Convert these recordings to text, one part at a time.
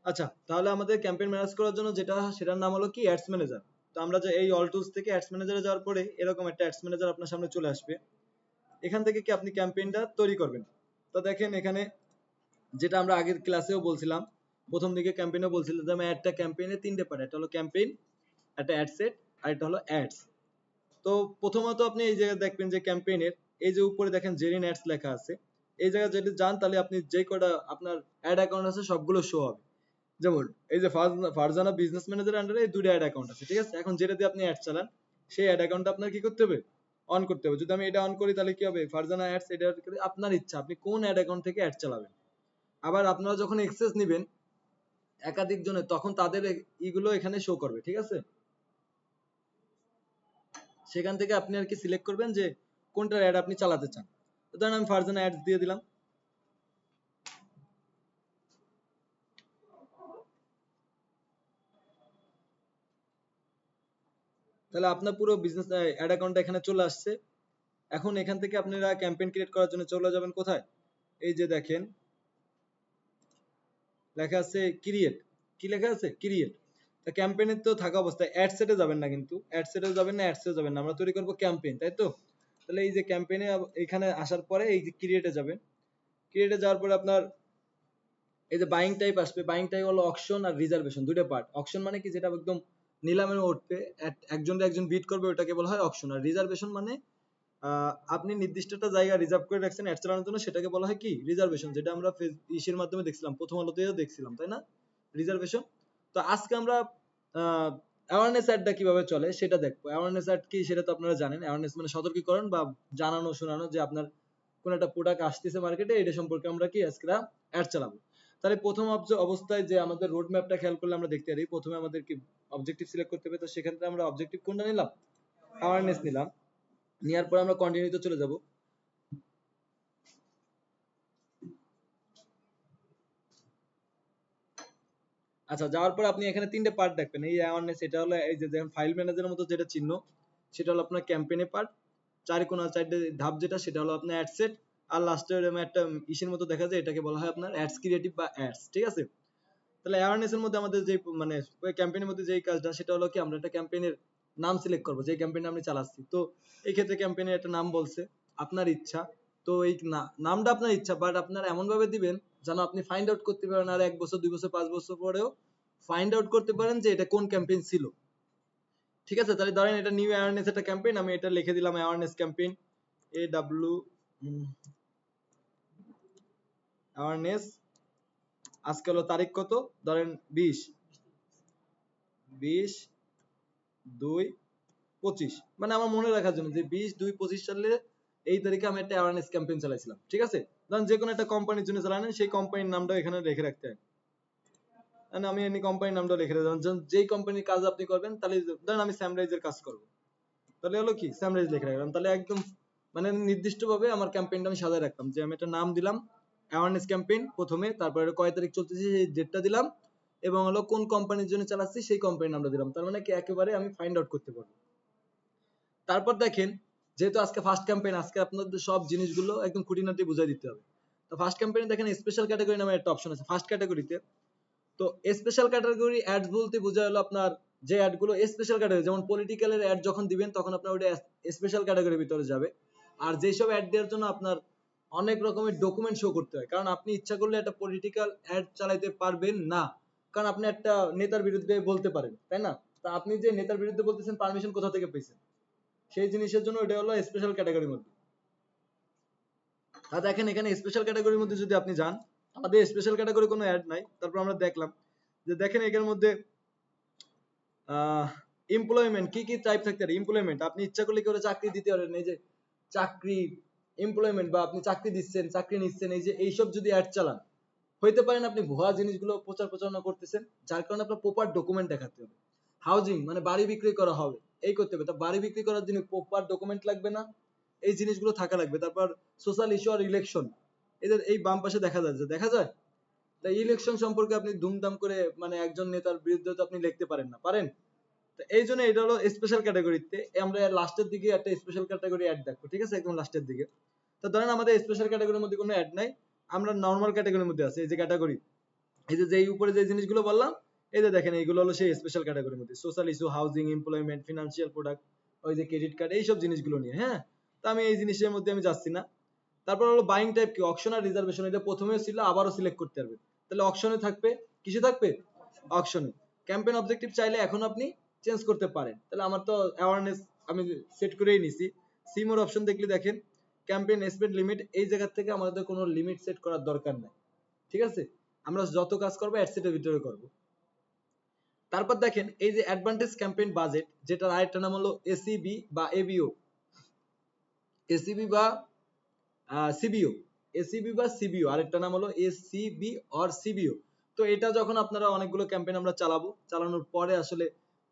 আচ্ছা, তাহলে আমাদের ক্যাম্পেইন ম্যানেজ করার জন্য যেটা সেটার নাম হলো কি অ্যাডস ম্যানেজার। তো আমরা যে এই অল টুলস থেকে অ্যাডস ম্যানেজারে যাওয়ার পরে এরকম একটা অ্যাডস ম্যানেজার আপনার সামনে চলে আসবে। এখান থেকে কি আপনি ক্যাম্পেইনটা তৈরি করবেন। তো দেখেন এখানে যেটা আমরা আগের ক্লাসেও বলছিলাম, প্রথম দিকে ক্যাম্পেইনে বলছিলাম যে আমি একটা ক্যাম্পেইনে তিনটে পার্ট, একটা হলো ক্যাম্পেইন, একটা অ্যাড সেট, আর একটা হলো অ্যাডস। তো প্রথমত আপনি এই জায়গায় দেখবেন যে ক্যাম্পেইনের এই যে উপরে দেখেন জেরিন অ্যাডস লেখা আছে, এই জায়গায় যদি যান তাহলে আপনি যে কটা আপনার অ্যাড অ্যাকাউন্ট আছে সবগুলো শো হবে। যেমন এই যে ফারজানা বিজনেস ম্যানেজার আন্ডারে এই দুটো অ্যাড অ্যাকাউন্ট আছে, ঠিক আছে। এখন যেটা দিয়ে আপনি অ্যাড চালান সেই অ্যাড অ্যাকাউন্টটা আপনার কি করতে হবে, অন করতে হবে। যদি আমি এটা অন করি তাহলে কি হবে, ফারজানা অ্যাডস, এটা আপনার ইচ্ছা আপনি কোন অ্যাড অ্যাকাউন্ট থেকে অ্যাড চালাবেন। আবার আপনারা যখন এক্সেস নেবেন একাধিক জনের, তখন তাদের ইগুলো এখানে শো করবে, ঠিক আছে। সেখান থেকে আপনি আর কি সিলেক্ট করবেন যে কোনটার অ্যাড আপনি চালাতে চান। ধরেন আমি ফারজানা অ্যাডস দিয়ে দিলাম। তাহলে আপনার পুরো বিজনেস অ্যাড অ্যাকাউন্টটা এখানে চলে আসছে। এখন এখান থেকে আপনারা ক্যাম্পেইন ক্রিয়েট করার জন্য চলে যাবেন কোথায়, এই যে দেখেন লেখা আছে ক্রিয়েট, কি লেখা আছে ক্রিয়েট। তা ক্যাম্পেইনের তো থাকা অবস্থায় অ্যাড সেটে যাবেন না, কিন্তু অ্যাড সেটে যাবেন না, অ্যাডসে যাবেন না, আমরা তৈরি করব ক্যাম্পেইন, তাই তো। তাহলে এই যে ক্যাম্পেইনে এখানে আসার পরে এই যে ক্রিয়েটে যাবেন। ক্রিয়েটে যাওয়ার পরে আপনার এই যে বাইং টাইপ আসবে। বাইং টাইপ হলো অকশন আর রিজার্ভেশন, দুটো পার্ট। অকশন মানে কি, যেটা একদম নিলামে উঠবে, একজন বিড করবে, ওটাকে বলা হয় অকশন। আর রিজার্ভেশন মানে আপনি নির্দিষ্ট একটা জায়গা রিজার্ভ করে রাখছেন অ্যাড চালানোর জন্য, সেটাকে বলা হয় কি রিজার্ভেশন, যেটা আমরা ইসের মাধ্যমে দেখছিলাম, প্রথম আলোতেও দেখছিলাম, তাই না, রিজার্ভেশন। তো আজকে আমরা অ্যাওয়ারনেস অ্যাডটা কিভাবে চলে সেটা দেখবো। অ্যাওয়ারনেস অ্যাড কি সেটা তো আপনারা জানেন। অ্যাওয়ারনেস মানে সতর্কীকরণ বা জানানো শোনানো যে আপনার কোন একটা প্রোডাক্ট আসতেছে মার্কেটে, এটা সম্পর্কে আমরা কি আজকে অ্যাড চালাবো। তাহলে প্রথম অবস্থায় যে আমাদের রোড ম্যাপটা খেয়াল করলে আমরা দেখতে পারি, প্রথমে আমাদের কি অবজেক্টিভ সিলেক্ট করতে হবে। তো সেখান থেকে আমরা অবজেক্টিভ কোনটা নিলাম, অ্যাওয়ারনেস নিলাম। নেওয়ার পর আমরা কন্টিনিউতে চলে যাব। আচ্ছা, যাওয়ার পর আপনি এখানে তিনটে পার্ট দেখবেন। এই অ্যাওয়ারনেস, এটা হলো এই যে দেখেন ফাইল ম্যানেজারের মতো যেটা চিহ্ন, সেটা হলো আপনার ক্যাম্পেইনের পার্ট। চারকোনা চারটে ধাপ যেটা, সেটা হলো আপনার অ্যাড সেট। আর লাস্টে একটা ইসের মতো দেখা যায়, এটাকে বলা হয় আপনার অ্যাডস ক্রিয়েটিভ বা অ্যাডস, ঠিক আছে। তাহলে অ্যাওয়ারনেস এর মধ্যে আমাদের যে মানে ওই ক্যাম্পেইনের মধ্যে যেই কাজটা, সেটা হলো কি আমরা একটা ক্যাম্পেইনের নাম সিলেক্ট করব, যে ক্যাম্পেইন আমি চালাচ্ছি। তো এই ক্ষেত্রে ক্যাম্পেইনের একটা নাম বলছে, আপনার ইচ্ছা। তো এই নামটা আপনার ইচ্ছা, বাট আপনার এমন ভাবে দিবেন যেন আপনি ফাইন্ড আউট করতে পারেন আর 1 বছর 2 বছর 5 বছর পরেও ফাইন্ড আউট করতে পারেন যে এটা কোন ক্যাম্পেইন ছিল, ঠিক আছে। তাহলে ধরেন এটা নিউ অ্যাওয়ারনেস একটা ক্যাম্পেইন, আমি এটা লিখে দিলাম অ্যাওয়ারনেস ক্যাম্পেইন, এ ডাব্লিউ অ্যাওয়ারনেস। আজকে হলো তারিখ কত, ধরেন 20/2/25, মানে আমার মনে রাখার জন্য যে 20/2/25 সালে এই তারিখে আমি একটা অ্যাওয়ারনেস ক্যাম্পেইন চালাইছিলাম, ঠিক আছে। ধরেন যে কোনো একটা কোম্পানির জন্য চালানেন, সেই কোম্পানির নামটা এখানে লিখে রাখতে হয়। আমি এমনি কোম্পানির নামটা লিখে রাখলাম, যেই কোম্পানির কাজ আপনি করবেন। তাহলে ধরেন আমি স্যামরাইজের কাজ করব, তাহলে হলো কি স্যামরাইজ লিখে রাখলাম। তাহলে একদম মানে নির্দিষ্ট ভাবে আমার ক্যাম্পেইনটা আমি সাজায় রাখতাম, যে আমি একটা নাম দিলাম অ্যাওয়ারনেস ক্যাম্পেইন প্রথমে, তারপরে কয় তারিখ চলতেছে সেই ডেটটা দিলাম, এবং হলো কোন কোম্পানির জন্য চালাচ্ছি সেই কোম্পানির নামটা দিলাম। তার মানে কি একেবারে আমি ফাইন্ড আউট করতে পারবো। তারপর দেখেন, যেহেতু আজকে ফার্স্ট ক্যাম্পেইন, আজকে আপনাদের সব জিনিসগুলো একদম খুঁটিনাটি বুঝাই দিতে হবে। তো ফার্স্ট ক্যাম্পেইনে দেখেন স্পেশাল ক্যাটাগরি নামে একটা অপশন আছে ফার্স্ট ক্যাটাগরিতে। তো স্পেশাল ক্যাটাগরি অ্যাডস বলতে বোঝা হলো আপনার যে অ্যাড গুলো স্পেশাল ক্যাটাগরি, যেমন পলিটিক্যালের অ্যাড যখন দিবেন তখন আপনার ওটা স্পেশাল ক্যাটাগরির ভিতরে যাবে। আর যেসব অ্যাড দেওয়ার জন্য আপনার অনেক রকমের ডকুমেন্ট শো করতে হয়, কারণ আপনি ইচ্ছা করলে একটা পলিটিক্যাল অ্যাড চালাইতে পারবেন না, কারণ আপনি একটা নেতার বিরুদ্ধে বলতে পারেন, তাই না। তা আপনি যে নেতার বিরুদ্ধে বলতেছেন পারমিশন কোথা থেকে পেয়েছেন, সেই জিনিসের জন্য এটা হলো স্পেশাল ক্যাটাগরির মধ্যে। তা দেখেন এখানে স্পেশাল ক্যাটাগরির মধ্যে যদি আপনি যান, আমাদের স্পেশাল ক্যাটাগরি কোনো অ্যাড নাই। তারপর আমরা দেখলাম যে দেখেন এখানের মধ্যে এমপ্লয়মেন্ট কি কি টাইপ থাকতে পারে। এমপ্লয়মেন্ট আপনি ইচ্ছা করলে কেউ চাকরি দিতে পারেন, এই যে চাকরি এমপ্লয়মেন্ট, বা আপনি চাকরি দিচ্ছেন চাকরি নিচ্ছেন, এই যে এইসব যদি অ্যাড চালান, হইতে পারেন আপনি ভুয়া জিনিসগুলো প্রচার প্রচারণা করতেছেন, যার কারণে আপনার প্রপার ডকুমেন্ট দেখাতে হবে। হাউজিং মানে বাড়ি বিক্রি করা হবে, এই করতে হবে। তা বাড়ি বিক্রি করার জন্য প্রপার ডকুমেন্ট লাগবে না, এই জিনিসগুলো থাকা লাগবে। তারপর সোশ্যাল ইস্যু আর ইলেকশন, এদের এই বাম পাশে দেখা যায়। তা ইলেকশন সম্পর্কে আপনি ধুমধাম করে মানে একজন নেতার বিরুদ্ধে তো আপনি লিখতে পারেন না, পারেন। তো এই জন্য এটা হলো স্পেশাল ক্যাটাগরিতে। আমরা লাস্টের দিকে একটা স্পেশাল ক্যাটাগরি অ্যাড দেখবো, ঠিক আছে, একদম লাস্টের দিকে। তো ধরেন আমাদের স্পেশাল ক্যাটাগরির মধ্যে কোনো অ্যাড নাই, আমরা নরমাল ক্যাটাগরির মধ্যে আছি, এই যে ক্যাটাগরি এই যে উপরে যে জিনিসগুলো বললাম, এই যে দেখেন এইগুলো হলো সেই স্পেশাল ক্যাটাগরির মধ্যে, social issue, housing, employment, financial product, ওই যে ক্রেডিট কার্ড, এইসব জিনিসগুলো নিয়ে। হ্যাঁ, তো আমি এই জিনিসের মধ্যে আমি যাচ্ছি না। তারপর হলো বাইং টাইপ কি, অকশন আর রিজার্ভেশন, এটা প্রথমেও ছিল আবারও সিলেক্ট করতে পারবে। তাহলে অকশনে থাকবে, কিসে থাকবে, অকশনে। ক্যাম্পেইন অবজেক্টিভ চাইলে এখন আপনি চেঞ্জ করতে পারেন। তাহলে আমার তো অ্যাওয়ারনেস আমি সেট করেই নিছি। সিমোর অপশন দেখলে দেখেন ক্যাম্পেইন স্পেন্ড লিমিট, এই জায়গা থেকে আমাদের কোনো লিমিট সেট করার দরকার নাই। ঠিক আছে, আমরা যত কাজ করবো অ্যাডসেটের ভিতরে করব। তারপর দেখেন এই যে অ্যাডভান্টেজ ক্যাম্পেইন বাজেট, যেটার আরেকটা নাম হলো এসিবি বা এবিও, এসিবি বা সিবিও, এসিবি বা সিবিও, আরেকটা নাম হলো এসিবি অর সিবিও। তো এটা যখন আপনারা অনেকগুলো ক্যাম্পেইন আমরা চালাবো, চালানোর পরে আসলে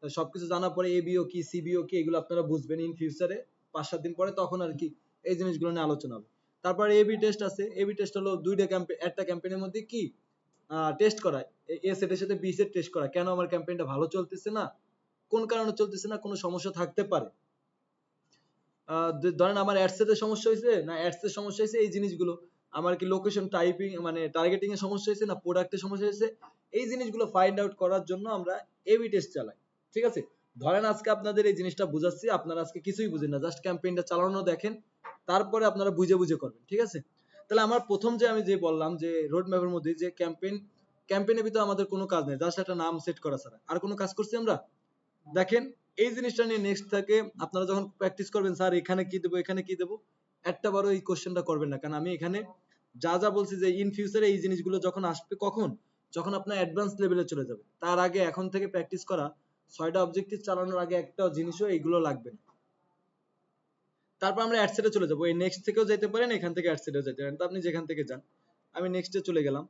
সবকিছু জানার পরে এবিও কি সিবিও কি এগুলো আপনারা বুঝবেন ইন ফিউচারে 5-7 দিন পরে, তখন আর কি এই জিনিসগুলো নিয়ে আলোচনা হবে। তারপর এবি টেস্ট আছে, এবি টেস্ট হলো দুইটা ক্যাম্পেইন, একটা ক্যাম্পেইনের মধ্যে কি টেস্ট করা, এ সেটের সাথে বি সেট টেস্ট করা, কেন আমার ক্যাম্পেইনটা ভালো চলতেছে না, কোন কারণে চলতেছে না, কোনো সমস্যা থাকতে পারে। ধরেন আমার অ্যাডসেটের সমস্যা হয়েছে না অ্যাডসের সমস্যা হয়েছে, এই জিনিসগুলো আমার কি লোকেশন টাইপিং মানে টার্গেটিং এর সমস্যা হয়েছে না প্রোডাক্টের সমস্যা হয়েছে, এই জিনিসগুলো ফাইন্ড আউট করার জন্য আমরা এবি টেস্ট চালাই। ঠিক আছে, ধরেন আজকে আপনাদের এই জিনিসটা বুঝাচ্ছি, আপনারা আজকে কিছুই বুঝেন না, জাস্ট ক্যাম্পেইনটা চালানো দেখেন, তারপরে আপনারা বুঝে বুঝে করবেন। ঠিক আছে, তাহলে আমার প্রথম যে আমি যে বললাম যে রোড ম্যাপের মধ্যে যে ক্যাম্পেইনের ভিতরে আমাদের কোনো কাজ নেই, জাস্ট একটা নাম সেট করা ছাড়া আর কোনো কাজ করছি আমরা। দেখেন এই জিনিসটা নিয়ে নেক্সট থেকে আপনারা যখন প্র্যাকটিস করবেন, স্যার এখানে কি দেবো এখানে কি দেবো, একটা বারও এই কোশ্চেনটা করবেন না, কারণ আমি এখানে যা যা বলছি যে ইন ফিউচারে এই জিনিসগুলো যখন আসবে, কখন, যখন আপনার অ্যাডভান্স লেভেলে চলে যাবে, তার আগে এখন থেকে প্র্যাকটিস করা, 6টা অবজেক্টিভ চালানোর আগে একটা জিনিসও এইগুলো লাগবে না। তারপর আমরা অ্যাডসেটে চলে যাবো, এই নেক্সট থেকেও যেতে পারেন, এখান থেকে অ্যাডসেটেও যেতে পারেন, তো আপনি যেখান থেকে যান। আমি নেক্সটে চলে গেলাম।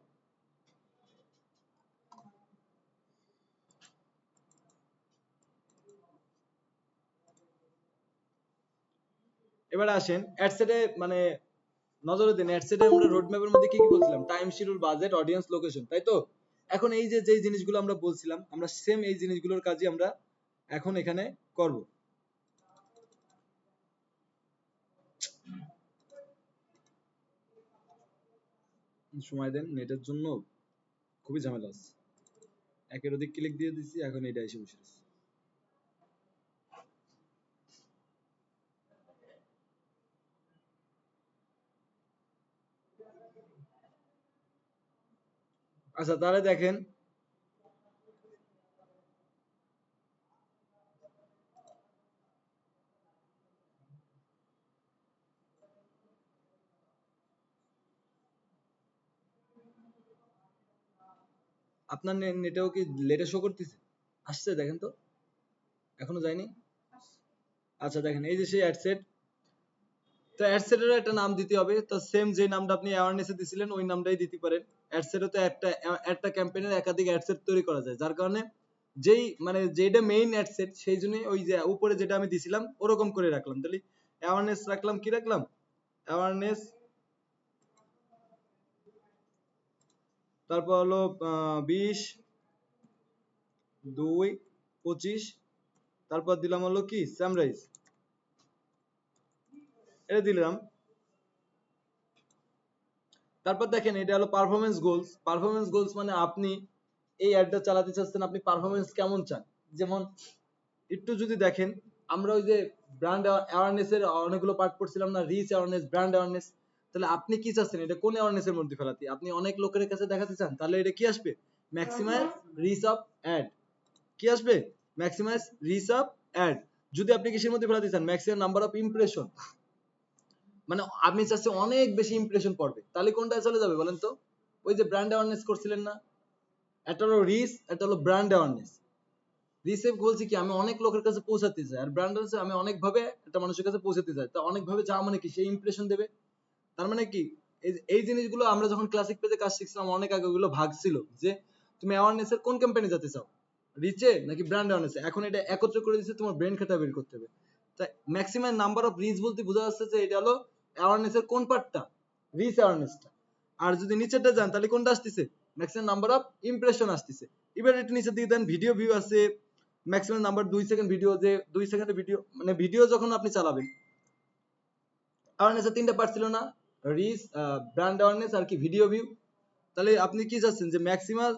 এবারে আসেন অ্যাডসেটে, মানে নজরে দিন অ্যাডসেটে আমরা রোড ম্যাপের মধ্যে কি কি বলছিলাম, time schedule, budget, audience, location, তাই তো। এখন এই যে যেই জিনিসগুলো আমরা বলছিলাম, আমরা সেম এই জিনিসগুলোর কাজই আমরা এখন এখানে করব। সময় দেন, নেটের জন্য খুবই ঝামেলা আছে, একের অধিক ক্লিক দিয়ে দিছি, এখন এটা এসে বসে আছে। আচ্ছা তাহলে দেখেন আপনার নেটেও কি লেটে শো করতেছে, আসছে দেখেন তো, এখনো যায়নি। আচ্ছা দেখেন এই যে সেই অ্যাডসেট, তো অ্যাডসেটেরও একটা নাম দিতে হবে, তো সেম যে নামটা আপনি অ্যাওয়ারনেসে দিছিলেন ওই নামটাই দিতে পারেন। অ্যাডসেটও তো একটা ক্যাম্পেইনের একাধিক অ্যাডসেট তৈরি করা যায়, যার কারণে যেই মানে যেটা মেইন অ্যাডসেট সেই জন্যই ওই যে উপরে যেটা আমি দিছিলাম ওরকম করে রাখলাম। তাহলে অ্যাওয়ারনেস রাখলাম, কি রাখলাম, অ্যাওয়ারনেস, তারপর হলো 20, 2, 25, তারপর দিলাম হলো কি সামরাইজ, এটা দিলাম। তারপর দেখেন এটা হলো পারফরম্যান্স গোলস, পারফরম্যান্স গোলস মানে আপনি এই অ্যাডটা চালাতে চাচ্ছেন, আপনি পারফরম্যান্স কেমন চান। যেমন একটু যদি দেখেন, আমরা ওই যে ব্র্যান্ড অ্যাওয়ারনেস এর অনেকগুলো পার্ট পড়ছিলাম না, রিচ অ্যাওয়ারনেস, ব্র্যান্ড অ্যাওয়ারনেস, তাহলে আপনি কি চাচ্ছেন, এটা কোন অ্যাওয়ারনেস এর মধ্যে ফেলাতে, আপনি অনেক লোকের কাছে দেখাতে চান, তাহলে এটা কি আসবে, ম্যাক্সিমাইজ রিচ অফ অ্যাড, কি আসবে, ম্যাক্সিমাইজ রিচ অফ অ্যাড। যদি আপনি কিসের মধ্যে ফেলাতে চান, ম্যাক্সিমাম নাম্বার অফ ইমপ্রেশন, মানে আপনি চাচ্ছেন অনেক বেশি ইমপ্রেশন পড়বে, তাহলে কোনটা চলে যাবে বলেন তো, ওই যে ব্র্যান্ড অ্যাওয়ারনেস করছিলেন না, একটা হলো রিচ, একটা হলো ব্র্যান্ড অ্যাওয়ারনেস। রিসেভ বলছি কি আমি অনেক লোকের কাছে পৌঁছাতে চাই, আর ব্র্যান্ড হচ্ছে আমি অনেক ভাবে একটা মানুষের কাছে পৌঁছাতে চাই, তা অনেক ভাবে যা মানে কি সেই ইমপ্রেশন দেবে। তার মানে কি এই জিনিসগুলো আমরা যখন ক্লাসিক পেজে কাজ শিখছিলাম অনেক আগে, ওগুলো ভাগ ছিল যে তুমি অ্যাওয়ারনেস এর কোন ক্যাম্পেইনে যেতে চাও, রিচে নাকি ব্র্যান্ড অ্যাওয়ারনেসে, এখন এটা একত্র করে দিচ্ছে, তোমার ব্রেন খাটা বের করতে হবে। তাই ম্যাক্সিমাম নাম্বার অফ রিচ বলতে বোঝা যাচ্ছে যে এটা হলো অ্যাওয়ারনেস এর কোন পার্টটা, রিচ অ্যাওয়ারনেসটা। আর যদি নিচেরটা যান তাহলে কোনটা আসতেছে, ম্যাক্সিমাম নাম্বার অফ ইমপ্রেশন আসতেছে। এবার একটু নিচে দিয়ে দেন, ভিডিও ভিউ আছে, ম্যাক্সিমাম নাম্বার 2 সেকেন্ড ভিডিও, যে 2 সেকেন্ডের ভিডিও, মানে ভিডিও যখন আপনি চালাবেন, অ্যাওয়ারনেসের তিনটা পার্ট ছিল না, রিচ, ব্র্যান্ড অ্যাওয়ারনেস আর কি ভিডিও ভিউ। তাহলে আপনি কি চাচ্ছেন যে ম্যাক্সিমাম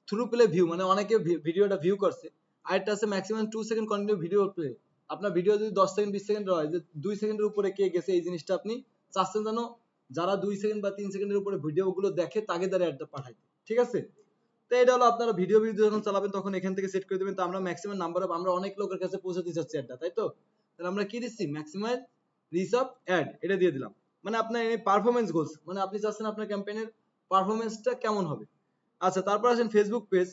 থ্রু প্লে ভিউ, মানে অনেকে ভিডিওটা ভিউ করছে, আরেকটা আছে maximum 2 second continue video play. আপনার ভিডিও যদি 10 সেকেন্ড 20 সেকেন্ড হয়, যে 2 সেকেন্ডের উপরে কে গেছে এই জিনিসটা আপনি চাচ্ছেন যেন যারা 2 সেকেন্ড বা 3 সেকেন্ডের উপরে ভিডিওগুলো দেখে তাকে দ্বারা অ্যাডটা পাঠাইতে, ঠিক আছে? তো এটা হলো আপনারা ভিডিও যখন চালাবেন তখন এখান থেকে সেট করে দিবেন। তো আমরা ম্যাক্সিমাম নাম্বার অফ, আমরা অনেক লোকের কাছে পৌঁছাতে চাচ্ছি অ্যাডটা, তাই তো? তাহলে আমরা কি দিচ্ছি, ম্যাক্সিমাইজ রিচ অফ অ্যাড, এটা দিয়ে দিলাম। মানে আপনার এই পারফরম্যান্স গোলস, মানে আপনি চাচ্ছেন আপনার ক্যাম্পেইনের পারফরম্যান্সটা কেমন হবে। আচ্ছা, তারপর আসেন ফেসবুক পেজ।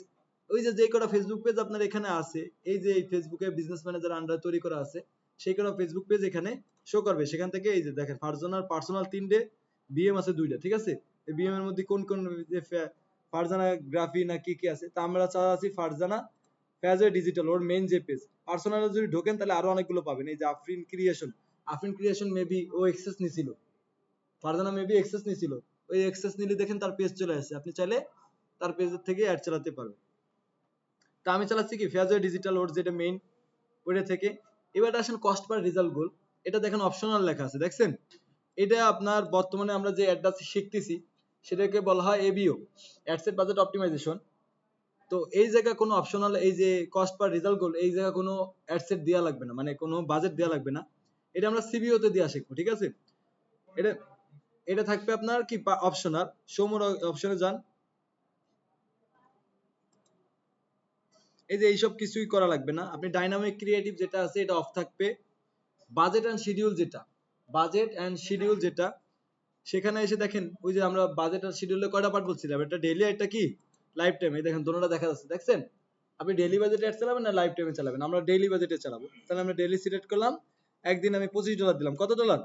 ওই যে কটা ফেসবুক পেজ আপনার এখানে আছে, এই যে এই ফেসবুকে বিজনেস ম্যানেজার আন্ডার তৈরি করা আছে, সেই কটা ফেসবুক পেজ এখানে শো করবে। সেখান থেকে এই যে দেখেন পার্সোনাল 3টে, বিএম আছে 2টা, ঠিক আছে? এই বিএম এর মধ্যে কোন কোন ফারজানা গ্রাফি না কি কি আছে, তা আমরা চাচ্ছি ফারজানা ফ্যাজে ডিজিটাল, ওর মেইন যে পেজ। পার্সোনালে যদি ঢোকেন তাহলে আরো অনেকগুলো পাবেন। এই যে আফরিন ক্রিয়েশন মেবি ও এক্সেস নিছিল, ফারজানা মেবি এক্সেস নিছিল, ওই এক্সেস নিলে দেখেন তার পেজ চলে আসে, আপনি চাইলে তার পেজের থেকে অ্যাড চালাতে পারবেন। তা আমি চালাচ্ছি কি ফেয়ারজয় ডিজিটাল, ওর যেটা মেইন, ওইটা থেকে। এবার আসেন কস্ট পার রেজাল্ট গোল, এটা দেখেন অপশনাল লেখা আছে, দেখছেন? এটা আপনার বর্তমানে আমরা যে অ্যাডটা শিখতেছি সেটাকে বলা হয় এবিও, অ্যাডসেট বাজেট অপটিমাইজেশন। তো এই জায়গায় কোনো অপশনাল, এই যে কস্ট পার রেজাল্ট গোল, এই জায়গায় কোনো অ্যাডসেট দেওয়া লাগবে না, মানে কোনো বাজেট দেওয়া লাগবে না। এটা আমরা সিবিও তে দেওয়া শিখবো, ঠিক আছে? এটা এটা থাকবে আপনার কি অপশনাল। সোমোর অপশনে যান, এই যে এইসব কিছুই করা লাগবে না। আপনি ডাইনামিক ক্রিয়েটিভ যেটা আছে এটা অফ থাকবে। বাজেট এন্ড শিডিউল যেটা, সেখানে এসে দেখেন ওই যে আমরা বাজেট আর শিডিউলে কয়টা পার্ট বলছিলাম, এটা ডেইলি, এটা কি লাইফ টাইম। এই দেখেন দোনোটা দেখা যাচ্ছে, দেখছেন? আপনি ডেইলি বাজেটে অ্যাড চালাবেন না লাইফ টাইমে চালাবেন? আমরা ডেইলি বাজেটে চালাবো। তাহলে আমরা ডেইলি সিলেক্ট করলাম, একদিন আমি $25 দিলাম। কত ডলার?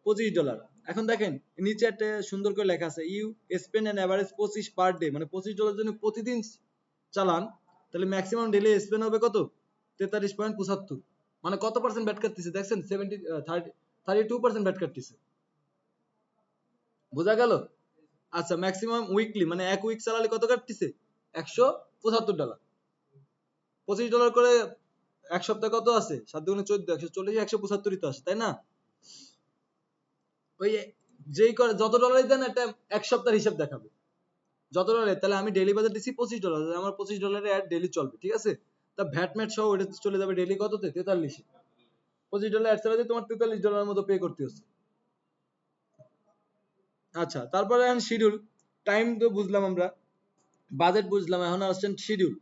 $25। এখন দেখেন নিচে একটা সুন্দর করে লেখা আছে, you spend an average 25 per day, মানে $25 জন্য প্রতিদিন চালান, তাহলে ম্যাক্সিমাম ডেইলি স্পেন্ড হবে কত? 43.75। মানে কত পার্সেন্ট ব্যাট কাটতেছে দেখছেন? 32% ব্যাট কাটতেছে। বোঝা গেল? আচ্ছা, ম্যাক্সিমাম উইকলি, মানে এক উইক চালালে কত কাটতেছে? $175। $25 করে এক সপ্তাহ কত আছে? 7 দুগুণে 14, 140, 175 তো আসে, তাই না? ওই যেই করে যত ডলারই দেন একটা এক সপ্তাহের হিসাব দেখাবে, যত ডলার। তাহলে আমি ডেইলি বাজেট দিছি $25, আমার $25 অ্যাড ডেইলি চলবে, ঠিক আছে? তা ভ্যাট ম্যাট সহ ওটা চলে যাবে ডেইলি কততে? 43। $25 অ্যাড চালাতে তোমার $43 মতো পে করতে হচ্ছে। আচ্ছা, তারপরে এখন শিডিউল। টাইম তো বুঝলাম আমরা, বাজেট বুঝলাম, এখন আসছেন শিডিউল।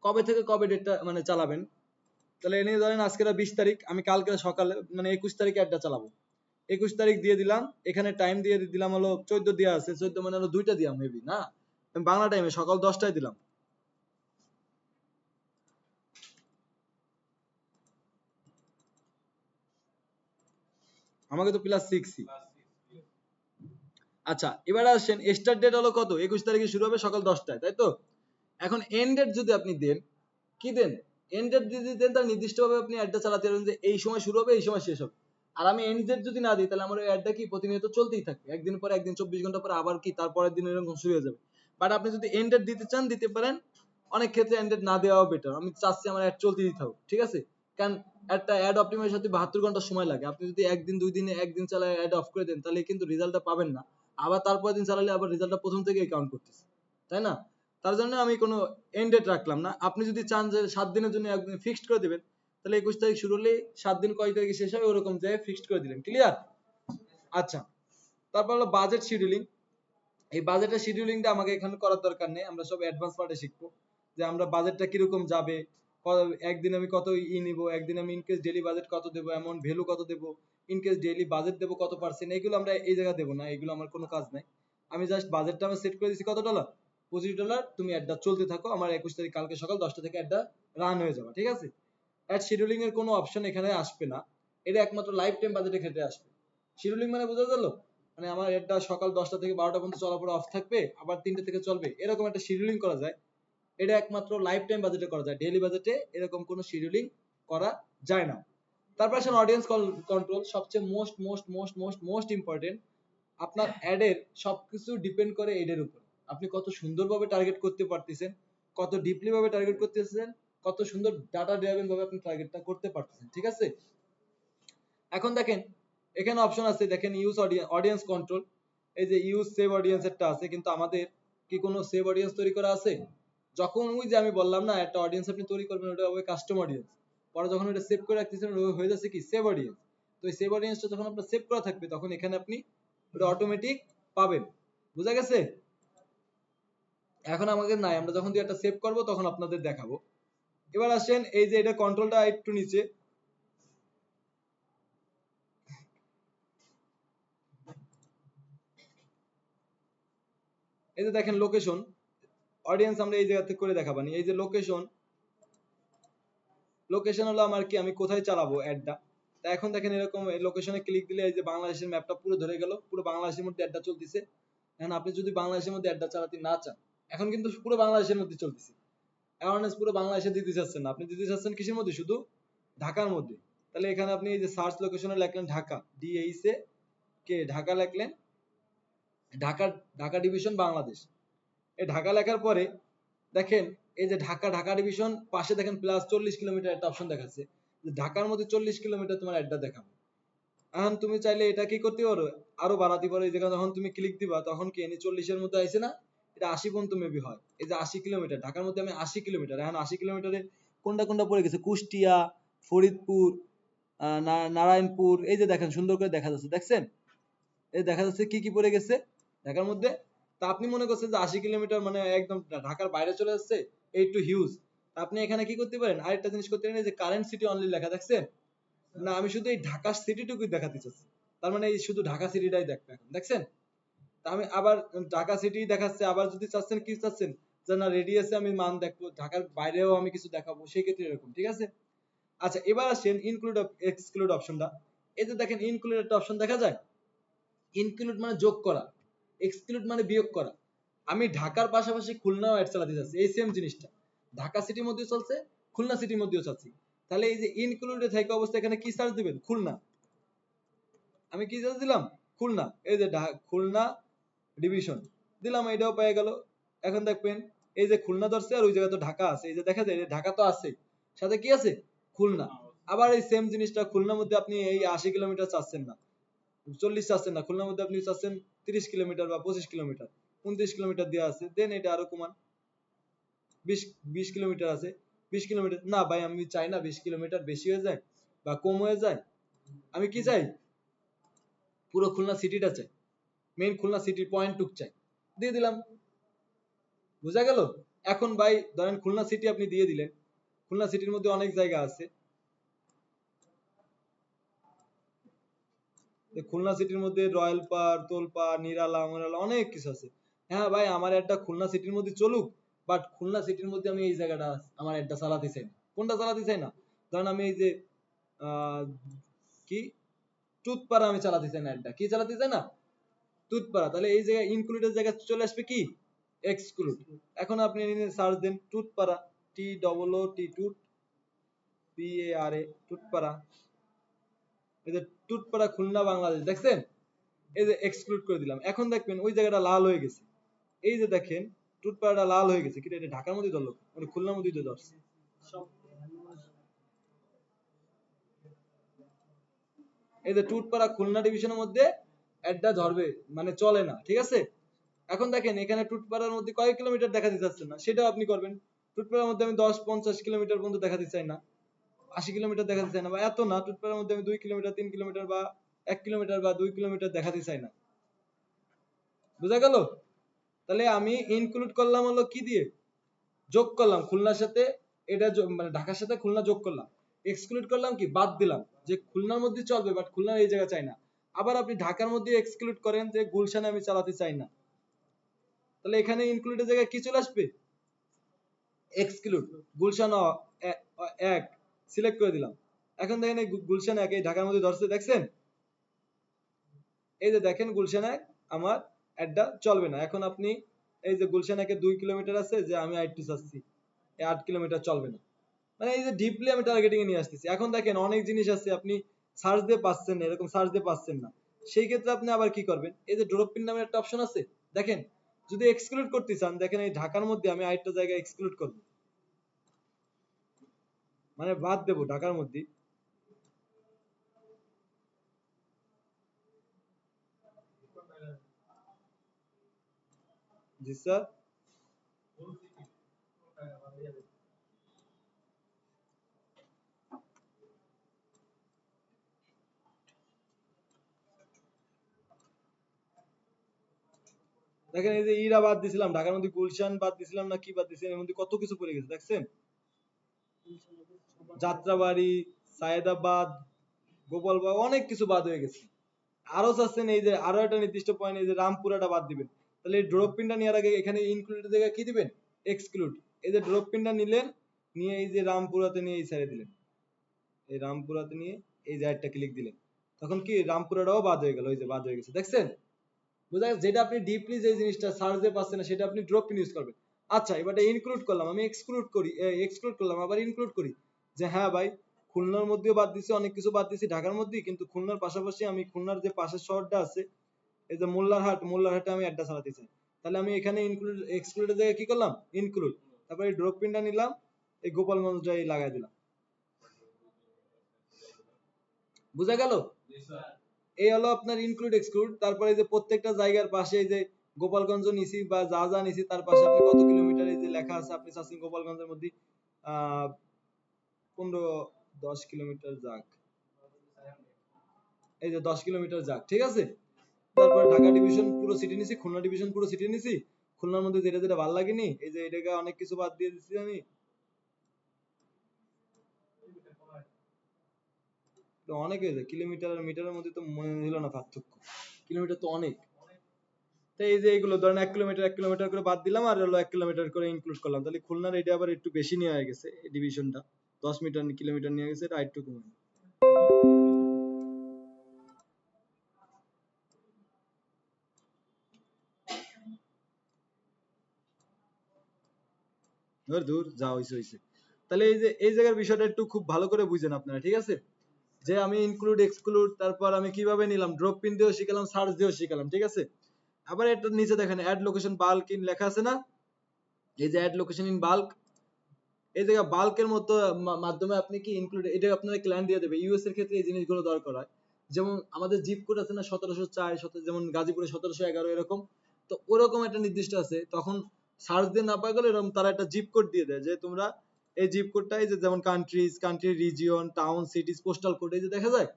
কবে থেকে কবে ডেটটা মানে চালাবেন? তাহলে এনে ধরেন আজকে 20 তারিখ, আমি কালকে সকালে মানে 21 তারিখে অ্যাডটা চালাবো। 21 তারিখ দিয়ে দিলাম, এখানে টাইম দিয়ে দিলাম হলো 14 দেওয়া আছে, 14 মানে হলো 2টা দিলাম মেবি, না আমি বাংলা টাইমে সকাল 10টায় দিলাম। আমাকে তো +6ই। আচ্ছা, এবারে আসেন স্টার্ট ডেট হলো কত? 21 তারিখে শুরু হবে সকাল 10টায়, তাই তো? এখন এন্ড ডেট যদি আপনি দেন, কি দেন? এন্ড ডেট যদি দেন তাহলে নির্দিষ্টভাবে আপনি অ্যাডটা চালাতে পারবেন যে এই সময় শুরু হবে এই সময় শেষ হবে। আর আমি এন্ড ডেট যদি না দিই তাহলে আমার ওই অ্যাডটা কি প্রতিনিয়ত চলতেই থাকবে, একদিন পর একদিন, 24 ঘন্টা পরে আবার কি তারপরের দিন এরকম শুরু হয়ে যাবে। বাট আপনি যদি এন্ড ডেট দিতে চান দিতে পারেন, অনেক ক্ষেত্রে এন্ড ডেট না দেওয়াও বেটার। আমি চাচ্ছি আমার অ্যাড চলতে দিতে হবে, ঠিক আছে? কারণ একটা অ্যাড অপটিমাইজ হতে 72 ঘন্টা সময় লাগে। আপনি যদি একদিন দুই দিনে একদিন চালায় অ্যাড অফ করে দেন তাহলে কিন্তু রেজাল্টটা পাবেন না। আবার তারপরের দিন চালালে আবার রেজাল্টটা প্রথম থেকেই কাউন্ট করতেছে, তাই না? তার জন্য আমি কোনো এন্ড ডেট রাখলাম না। আপনি যদি চান যে 7 দিনের জন্য একদিন ফিক্সড করে দিবেন, তাহলে 21 তারিখ শুরু হলে 7 দিন কয় তারিখে শেষ হয় ওরকম জায়গায় ফিক্সড করে দিলেন, ক্লিয়ার? আচ্ছা, তারপর হলো বাজেট শিডিউলিং। এই বাজেটের শিডিউলিংটা আমাকে এখানে করার দরকার নেই, আমরা সব অ্যাডভান্স পার্টে শিখবো যে আমরা বাজেটটা কিরকম যাবে, একদিন আমি কত নিব, একদিন আমি ইনকেস ডেইলি বাজেট কত দেবো, অ্যামাউন্ট ভ্যালু কত দেবো, ইনকেস ডেইলি বাজেট দেবো কত পার্সেন্ট, এগুলো আমরা এই জায়গায় দেবো না, এগুলো আমার কোনো কাজ নাই। আমি জাস্ট বাজেটটা আমি সেট করে দিচ্ছি কত ডলার? $25। তুমি অ্যাডটা চলতে থাকো, আমার 21 তারিখ কালকে সকাল 10টা থেকে অ্যাডটা রান হয়ে যাবে, ঠিক আছে? অ্যাড শিডিউলিং এর কোনো অপশন এখানে আসবে না, এটা একমাত্র লাইফ টাইম বাজেটের ক্ষেত্রে আসবে। শিডিউলিং মানে বোঝা গেল? মানে আমার এটা সকাল 10টা থেকে 12টা পর্যন্ত চলার পর অফ থাকবে, আবার 3টে থেকে চলবে, এরকম একটা শিডিউলিং করা যায়। এটা একমাত্র লাইফ টাইম বাজেটে করা যায়, ডেইলি বাজেটে এরকম কোনো শিডিউলিং করা যায় না। তারপর আসেন অডিয়েন্স কন্ট্রোল, সবচেয়ে most most most most most important. আপনার অ্যাডের সবকিছু ডিপেন্ড করে এডের উপর। আপনি কত সুন্দরভাবে টার্গেট করতে পারতেছেন, কত ডিপলি ভাবে টার্গেট করতেছেন, কত সুন্দর ডাটা ড্রাইভেন ভাবে আপনি টার্গেটটা করতে পারতেছেন, ঠিক আছে? এখন দেখেন এখানে অপশন আছে, দেখেন ইউজ অডিয়েন্স কন্ট্রোল, এই যে ইউজ সেভ অডিয়েন্স একটা আছে, কিন্তু আমাদের কি কোনো সেভ অডিয়েন্স তৈরি করা আছে? যখন ওই যে আমি বললাম না একটা অডিয়েন্স আপনি তৈরি করবেন, ওটা হবে কাস্টম অডিয়েন্স। পরে যখন এটা সেভ করে রাখতেছেন হয়ে যাচ্ছে কি সেভ অডিয়েন্স। তো এই সেভ অডিয়েন্সটা যখন আপনার সেভ করা থাকবে তখন এখানে আপনি ওটা অটোমেটিক পাবেন। বুঝা গেছে? এখন আমাদের নাই, আমরা যখন দিয়ে একটা সেভ করব তখন আপনাদের দেখাবো। এবার আসেন এই যে এটা কন্ট্রোলটা একটু নিচে, এই যে দেখেন লোকেশন অডিয়েন্স আমরা এই জায়গা থেকে করে দেখাবানি। এই যে লোকেশন, লোকেশন হলো আমার কি আমি কোথায় চালাবো অ্যাডটা। তা এখন দেখেন এরকম লোকেশনে ক্লিক দিলে এই যে বাংলাদেশের ম্যাপটা পুরো ধরে গেল, পুরো বাংলাদেশের মধ্যে অ্যাডটা চলতেছে। এখন আপনি যদি বাংলাদেশের মধ্যে অ্যাডটা চালাতে না চান, এখন কিন্তু পুরো বাংলাদেশের মধ্যে চলতেছে, অ্যাওয়ারনেস পুরো বাংলাদেশে দিতে চাচ্ছেন না, আপনি দিতে চাচ্ছেন কিসের মধ্যে, শুধু ঢাকার মধ্যে। তাহলে এখানে আপনি এই যে সার্চ লোকেশনে লিখলেন ঢাকা, ডিএইচএ কে ঢাকা লিখলেন, ঢাকা, ঢাকা ডিভিশন বাংলাদেশ। এই ঢাকা লেখার পরে দেখেন এই যে ঢাকা, ঢাকা ডিভিশন পাশে দেখেন প্লাস 40 কিলোমিটার একটা অপশন দেখাচ্ছে, ঢাকার মধ্যে 40 কিলোমিটার তোমার অ্যাডটা দেখাবো। এখন তুমি চাইলে এটা কি করতে পারো, আরো বাড়াতে পারো। এই জায়গায় যখন তুমি ক্লিক দিবা তখন কি এনে 40-এর মধ্যে আইছে না, এটা 80 পর্যন্ত মেবি হয়। এই যে 80 কিলোমিটার, ঢাকার মধ্যে আমি 80 কিলোমিটার, এখন 80 কিলোমিটারে কোনটা কোনটা পড়ে গেছে, কুষ্টিয়া, ফরিদপুর, নারায়ণপুর, এই যে দেখেন সুন্দর করে দেখা যাচ্ছে, দেখছেন এই দেখা যাচ্ছে কি কি পড়ে গেছে ঢাকার মধ্যে। তা আপনি মনে করছেন যে 80 কিলোমিটার মানে একদম ঢাকার বাইরে চলে যাচ্ছে, এই টু হিউজ। আপনি এখানে কি করতে পারেন, আরেকটা জিনিস করতে পারেন, এই যে কারেন্ট সিটি অনলি লেখা, দেখছেন না, আমি শুধু এই ঢাকা সিটিটুকুই দেখাতে চাচ্ছি, তার মানে এই শুধু ঢাকা সিটিটাই দেখবে এখন, দেখছেন। তা আমি আবার ঢাকা সিটি দেখাচ্ছে, আবার যদি চাচ্ছেন কি চাচ্ছেন যে না রেডিয়াসে আমি মান দেখবো, ঢাকার বাইরেও আমি কিছু দেখাবো, সেই ক্ষেত্রে এরকম, ঠিক আছে। আচ্ছা এবার আসেন ইনক্লুড এক্সক্লুড অপশনটা। এই যে দেখেন ইনক্লুড একটা অপশন দেখা যায়, ইনক্লুড মানে যোগ করা, এক্সক্লুড মানে বিয়োগ করা। আমি ঢাকার পাশাপাশি খুলনাও অ্যাড চালাতে চাচ্ছি, এই সেম জিনিসটা ঢাকা সিটির মধ্যেও চলছে, খুলনা সিটির মধ্যেও চাচ্ছি। তাহলে এই যে ইনক্লুডে থাকা অবস্থা এখানে কি সার্চ দিবেন, খুলনা, আমি কি সার্চ দিলাম, খুলনা, এই যে খুলনা ডিভিশন দিলাম, এটাও পেয়ে গেল। এখন দেখবেন এই যে খুলনা ধরছে আর ওই জায়গায় তো ঢাকা আছে, এই যে দেখা যায় ঢাকা তো আছে, সাথে কি আছে, খুলনা। আবার এই সেম জিনিসটা খুলনার মধ্যে আপনি এই 80 কিলোমিটার চাচ্ছেন না, 40 চাচ্ছেন না, খুলনার মধ্যে আপনি চাচ্ছেন 30 কিলোমিটার বা 25 কিলোমিটার, 29 কিলোমিটার দেওয়া আছে, দেন এটা আরো কমান, 20 কিলোমিটার আছে, 20 কিলোমিটার না ভাই আমি চাই না 20 কিলোমিটার বেশি হয়ে যায় বা কম হয়ে যায়, আমি কি চাই, পুরো খুলনা সিটিটা চাই, মেইন খুলনা সিটির পয়েন্ট টুক চাই, দিয়ে দিলাম। বুঝা গেল? এখন ভাই ধরেন খুলনা সিটি আপনি দিয়ে দিলেন, খুলনা সিটির মধ্যে অনেক জায়গা আছে, খুলনা সিটির মধ্যে রয়্যাল পার্ক, তোলপাড়, নিরালা, মিরালা অনেক কিছু আছে। হ্যাঁ ভাই আমার একটা খুলনা সিটির মধ্যে চলুক, বাট খুলনা সিটির মধ্যে আমি এই জায়গাটা আমার একটা চালাতে চাই না। কোনটা চালাতে চাই না, ধরেন আমি এই যে আহ কি টুথপাড়া আমি চালাতে চাই না, একটা কি চালাতে চাই না, টুথপাড়া। তাহলে এই জায়গায় ইনক্লুডের জায়গায় চলে আসবে কি, এক্সক্লুড। এখন আপনি সার্চ দেন টুথপাড়া, TOOT টুট, PARA টুথপাড়া, এই যে টুথপাড়া খুলনা বাংলাদেশ, দেখছেন এই যে এক্সক্লুড করে দিলাম। এখন দেখবেন ওই জায়গাটা লাল হয়ে গেছে, এই যে দেখেন টুথপাড়াটা লাল হয়ে গেছে, কি এটা ঢাকার মধ্যে ধরলো, মানে খুলনার মধ্যে তো ধরছে। এই যে টুথপাড়া খুলনা ডিভিশনের মধ্যে অ্যাডটা ধরবে, মানে চলে না, ঠিক আছে। এখন দেখেন এখানে টুথপাড়ার মধ্যে কয়েক কিলোমিটার দেখাতে চাচ্ছেন না, সেটাও আপনি করবেন। টুথপাড়ার মধ্যে আমি 10-50 কিলোমিটার পর্যন্ত দেখাতে চাই না, 80 কিলোমিটার দেখাতে চাই না, বা এত না, টুথপাড়ার মধ্যে আমি 2 কিলোমিটার, 3 কিলোমিটার বা 1 কিলোমিটার বা 2 কিলোমিটার দেখাতে চাই না। বুঝা গেল? তাহলে আমি ইনক্লুড করলাম হলো কি দিয়ে, যোগ করলাম খুলনার সাথে, এটা মানে ঢাকার সাথে খুলনা যোগ করলাম। এক্সক্লুড করলাম কি, বাদ দিলাম, যে খুলনার মধ্যে চলবে বাট খুলনার এই জায়গা চাই না। আবার আপনি ঢাকার মধ্যে এক্সক্লুড করেন যে গুলশানে আমি চালাতে চাই না, তাহলে এখানে ইনক্লুডের জায়গায় কি চলে আসবে, এক্সক্লুড। গুলশান এক সিলেক্ট করে দিলাম। এখন দেখেন এই গুলশান এক এই ঢাকার মধ্যে ধরছে, দেখছেন এই যে দেখেন গুলশান এক আমার অ্যাডটা চলবে না। এখন আপনি এই যে গুলশান একে 2 কিলোমিটার আছে, যে আমি আইটু চাচ্ছি এই 8 কিলোমিটার চলবে না, মানে এই যে ডিপলি আমি টার্গেটিং এ নিয়ে আসতেছি। এখন দেখেন অনেক জিনিস আছে আপনি সার্চ দিয়ে পাচ্ছেন না, এরকম সার্চ দিয়ে পাচ্ছেন না, সেই ক্ষেত্রে আপনি আবার কি করবেন, এই যে ড্রপ পিন নামের একটা অপশন আছে, দেখেন যদি এক্সক্লুড করতে চান, দেখেন এই ঢাকার মধ্যে আমি আরেকটা জায়গায় এক্সক্লুড করব, মানে বাদ দেব ঢাকার মধ্যে। জি স্যার। দেখেন এই যে ইরা বাদ দিছিলাম, ঢাকার মধ্যে গুলশান বাদ দিছিলাম না কি বাদ দিছিলাম, এর মধ্যে কত কিছু পড়ে গেছে দেখছেন। যাত্রাবাড়ি, সায়েদাবাদ, গোপালবাগ, অনেক কিছু বাদ হয়ে গেছে। আরো চাচ্ছেন এই যে আরো একটা নির্দিষ্ট পয়েন্ট, এই যে রামপুরাটা বাদ দিবেন, তাহলে এই ড্রপ পিনটা নেওয়ার আগে এখানে ইনক্লুডের জায়গায় কি দিবেন, এক্সক্লুড। এই যে ড্রপ পিনটা নিলেন, নিয়ে এই যে রামপুরাতে নিয়ে এই সাইডে দিলেন, এই রামপুরাতে নিয়ে এই যে একটা ক্লিক দিলেন, তখন কি রামপুরাটাও বাদ হয়ে গেল, ওই যে বাদ হয়ে গেছে দেখছেন। বুঝা গেছে, যেটা আপনি ডিপলি যে জিনিসটা সার্চে পাচ্ছেন না সেটা আপনি ড্রপ পিন ইউজ করবেন। আচ্ছা এবার ইনক্লুড করলাম, আমি এক্সক্লুড করি, এক্সক্লুড করলাম আবার ইনক্লুড করি, যে হ্যাঁ ভাই খুলনার মধ্যেও বাদ দিছি, অনেক কিছু বাদ দিছি ঢাকার মধ্যে, কিন্তু খুলনার পাশাপাশি আমি খুলনার যে পাশের শহরটা আছে এই যে মোল্লারহাট, মোল্লারহাটে আমি অ্যাডটা চালাতে চাই, তাহলে আমি এখানে ইনক্লুড এক্সক্লুডের জায়গায় কি করলাম, ইনক্লুড, তারপরে ড্রপ পিনটা নিলাম, এই গোপালগঞ্জটাই লাগাই দিলাম। বুঝা গেল? এই হলো আপনার ইনক্লুড এক্সক্লুড। তারপরে যে প্রত্যেকটা জায়গার পাশে এই যে গোপালগঞ্জ নিছি বা যা যা নিছি তার পাশে আপনি কত কিলোমিটার এই যে লেখা আছে, আপনি চাচ্ছেন গোপালগঞ্জের মধ্যে 15-10 কিলোমিটার যাক, এই যে 10 কিলোমিটার যাক, ঠিক আছে। তারপর ঢাকা ডিভিশন পুরো সিটি নিছি, খুলনা ডিভিশন পুরো সিটি নিছি, খুলনার মধ্যে যেটা যেটা ভালো লাগেনি এই যে এটাকে অনেক কিছু বাদ দিয়ে দিচ্ছি আমি, অনেক হয়ে যায়, কিলোমিটার আর মিটারের মধ্যে তো মনে হলো না পার্থক্য, কিলোমিটার তো অনেক। তো এই যে এগুলো ধরেন 1 কিলোমিটার 1 কিলোমিটার করে বাদ দিলাম, আর হলো 1 কিলোমিটার করে ইনক্লুড করলাম, তাহলে খুলনার এটা আবার একটু বেশি নিয়ে হয়ে গেছে ডিভিশনটা, 10 মিটার কিলোমিটার নিয়ে গেছে, এটা আরেকটু কমে। ধর দূর যা হইছে হইছে। তাহলে এই যে এই জায়গার বিষয়টা একটু খুব ভালো করে বুঝেন আপনারা, ঠিক আছে, যে আমি ইনক্লুড এক্সক্লুড তারপর আমি কিভাবে নিলাম, ড্রপ পিন দিয়েও শিখালাম, সার্চ দিয়েও শিখালাম, ঠিক আছে। আবার এটা নিচে দেখেন অ্যাড লোকেশন বাল্ক ইন লেখা আছে না, এই যে অ্যাড লোকেশন ইন বাল্ক, এই জায়গা বাল্কের মতো মাধ্যমে আপনি কি ইনক্লুড, এটা আপনারা ক্লায়েন্ট দিয়ে দেবে। ইউএস এর ক্ষেত্রে এই জিনিসগুলো দরকার হয়, যেমন আমাদের জিপ কোড আছে না 1704, যেমন গাজীপুরে 1711 এরকম, তো ওরকম একটা নির্দিষ্ট আছে, তখন সার্চ দিয়ে না পাওয়া গেলে এরকম তারা একটা জিপ কোড দিয়ে দেয়, যে তোমরা এই জিপ কোডটা, এই যে যেমন countries, country, region, town, সিটিজ, postal code, এই যে দেখা যায়,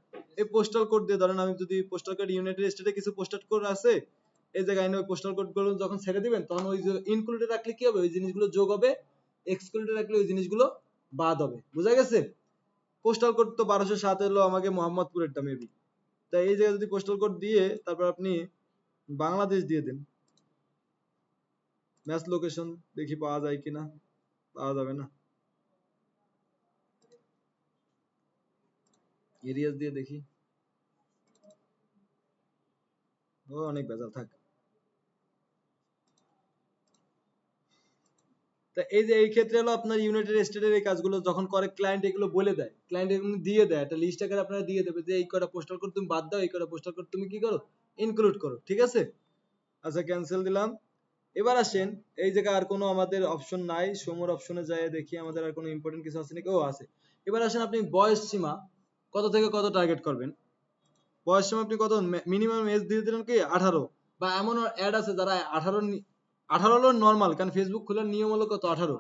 এই পোস্টাল কোড দিয়ে ধরেন আমি যদি পোস্টাল কোড ইউনাইটেড স্টেটে কিছু পোস্টাল কোড আছে, এই জায়গায় ওই পোস্টাল কোড গুলো যখন ছেড়ে দিবেন তখন ওই যে ইনক্লুডে রাখলে কি হবে, ওই জিনিসগুলো যোগ হবে, এক্সক্লুডে রাখলে ওই জিনিসগুলো বাদ হবে। বুঝা গেছে? পোস্টাল কোড তো 1207 হলো আমাকে মোহাম্মদপুরেরটা মেবি, তাই এই জায়গায় যদি পোস্টাল কোড দিয়ে তারপর আপনি বাংলাদেশ দিয়ে দেন, ম্যাচ লোকেশন দেখি পাওয়া যায় কিনা, পাওয়া যাবে না, এরিয়াস দিয়ে দেখি, ও অনেক ভেজাল থাক। তা এই যে এই ক্ষেত্রে হলো আপনার ইউনাইটেড স্টেটের এই কাজগুলো যখন করে ক্লায়েন্ট এগুলো বলে দেয়, ক্লায়েন্ট এগুলো দিয়ে দেয়, একটা লিস্ট আকারে আপনারা দিয়ে দেবে যে এই কটা পোস্টাল কোড তুমি বাদ দাও, এই কটা পোস্টাল কোড তুমি কি করো, ইনক্লুড করো, ঠিক আছে। আচ্ছা ক্যান্সেল দিলাম। এবার আসেন, এই জায়গায় আর কোনো আমাদের অপশন নাই, সমর অপশনে যায় দেখি আমাদের আর কোনো ইম্পর্টেন্ট কিছু আছে নাকি, ও আছে। এবার আসেন আপনি বয়স সীমা কত থেকে কত টার্গেট করবেন, বয়স সীমা আপনি কত, মিনিমাম এজ দিয়ে দিলেন কি 18, বা এমন অ্যাড আছে যারা 18 হলো নরমাল, কারণ ফেসবুক খোলার নিয়ম হলো কত 18,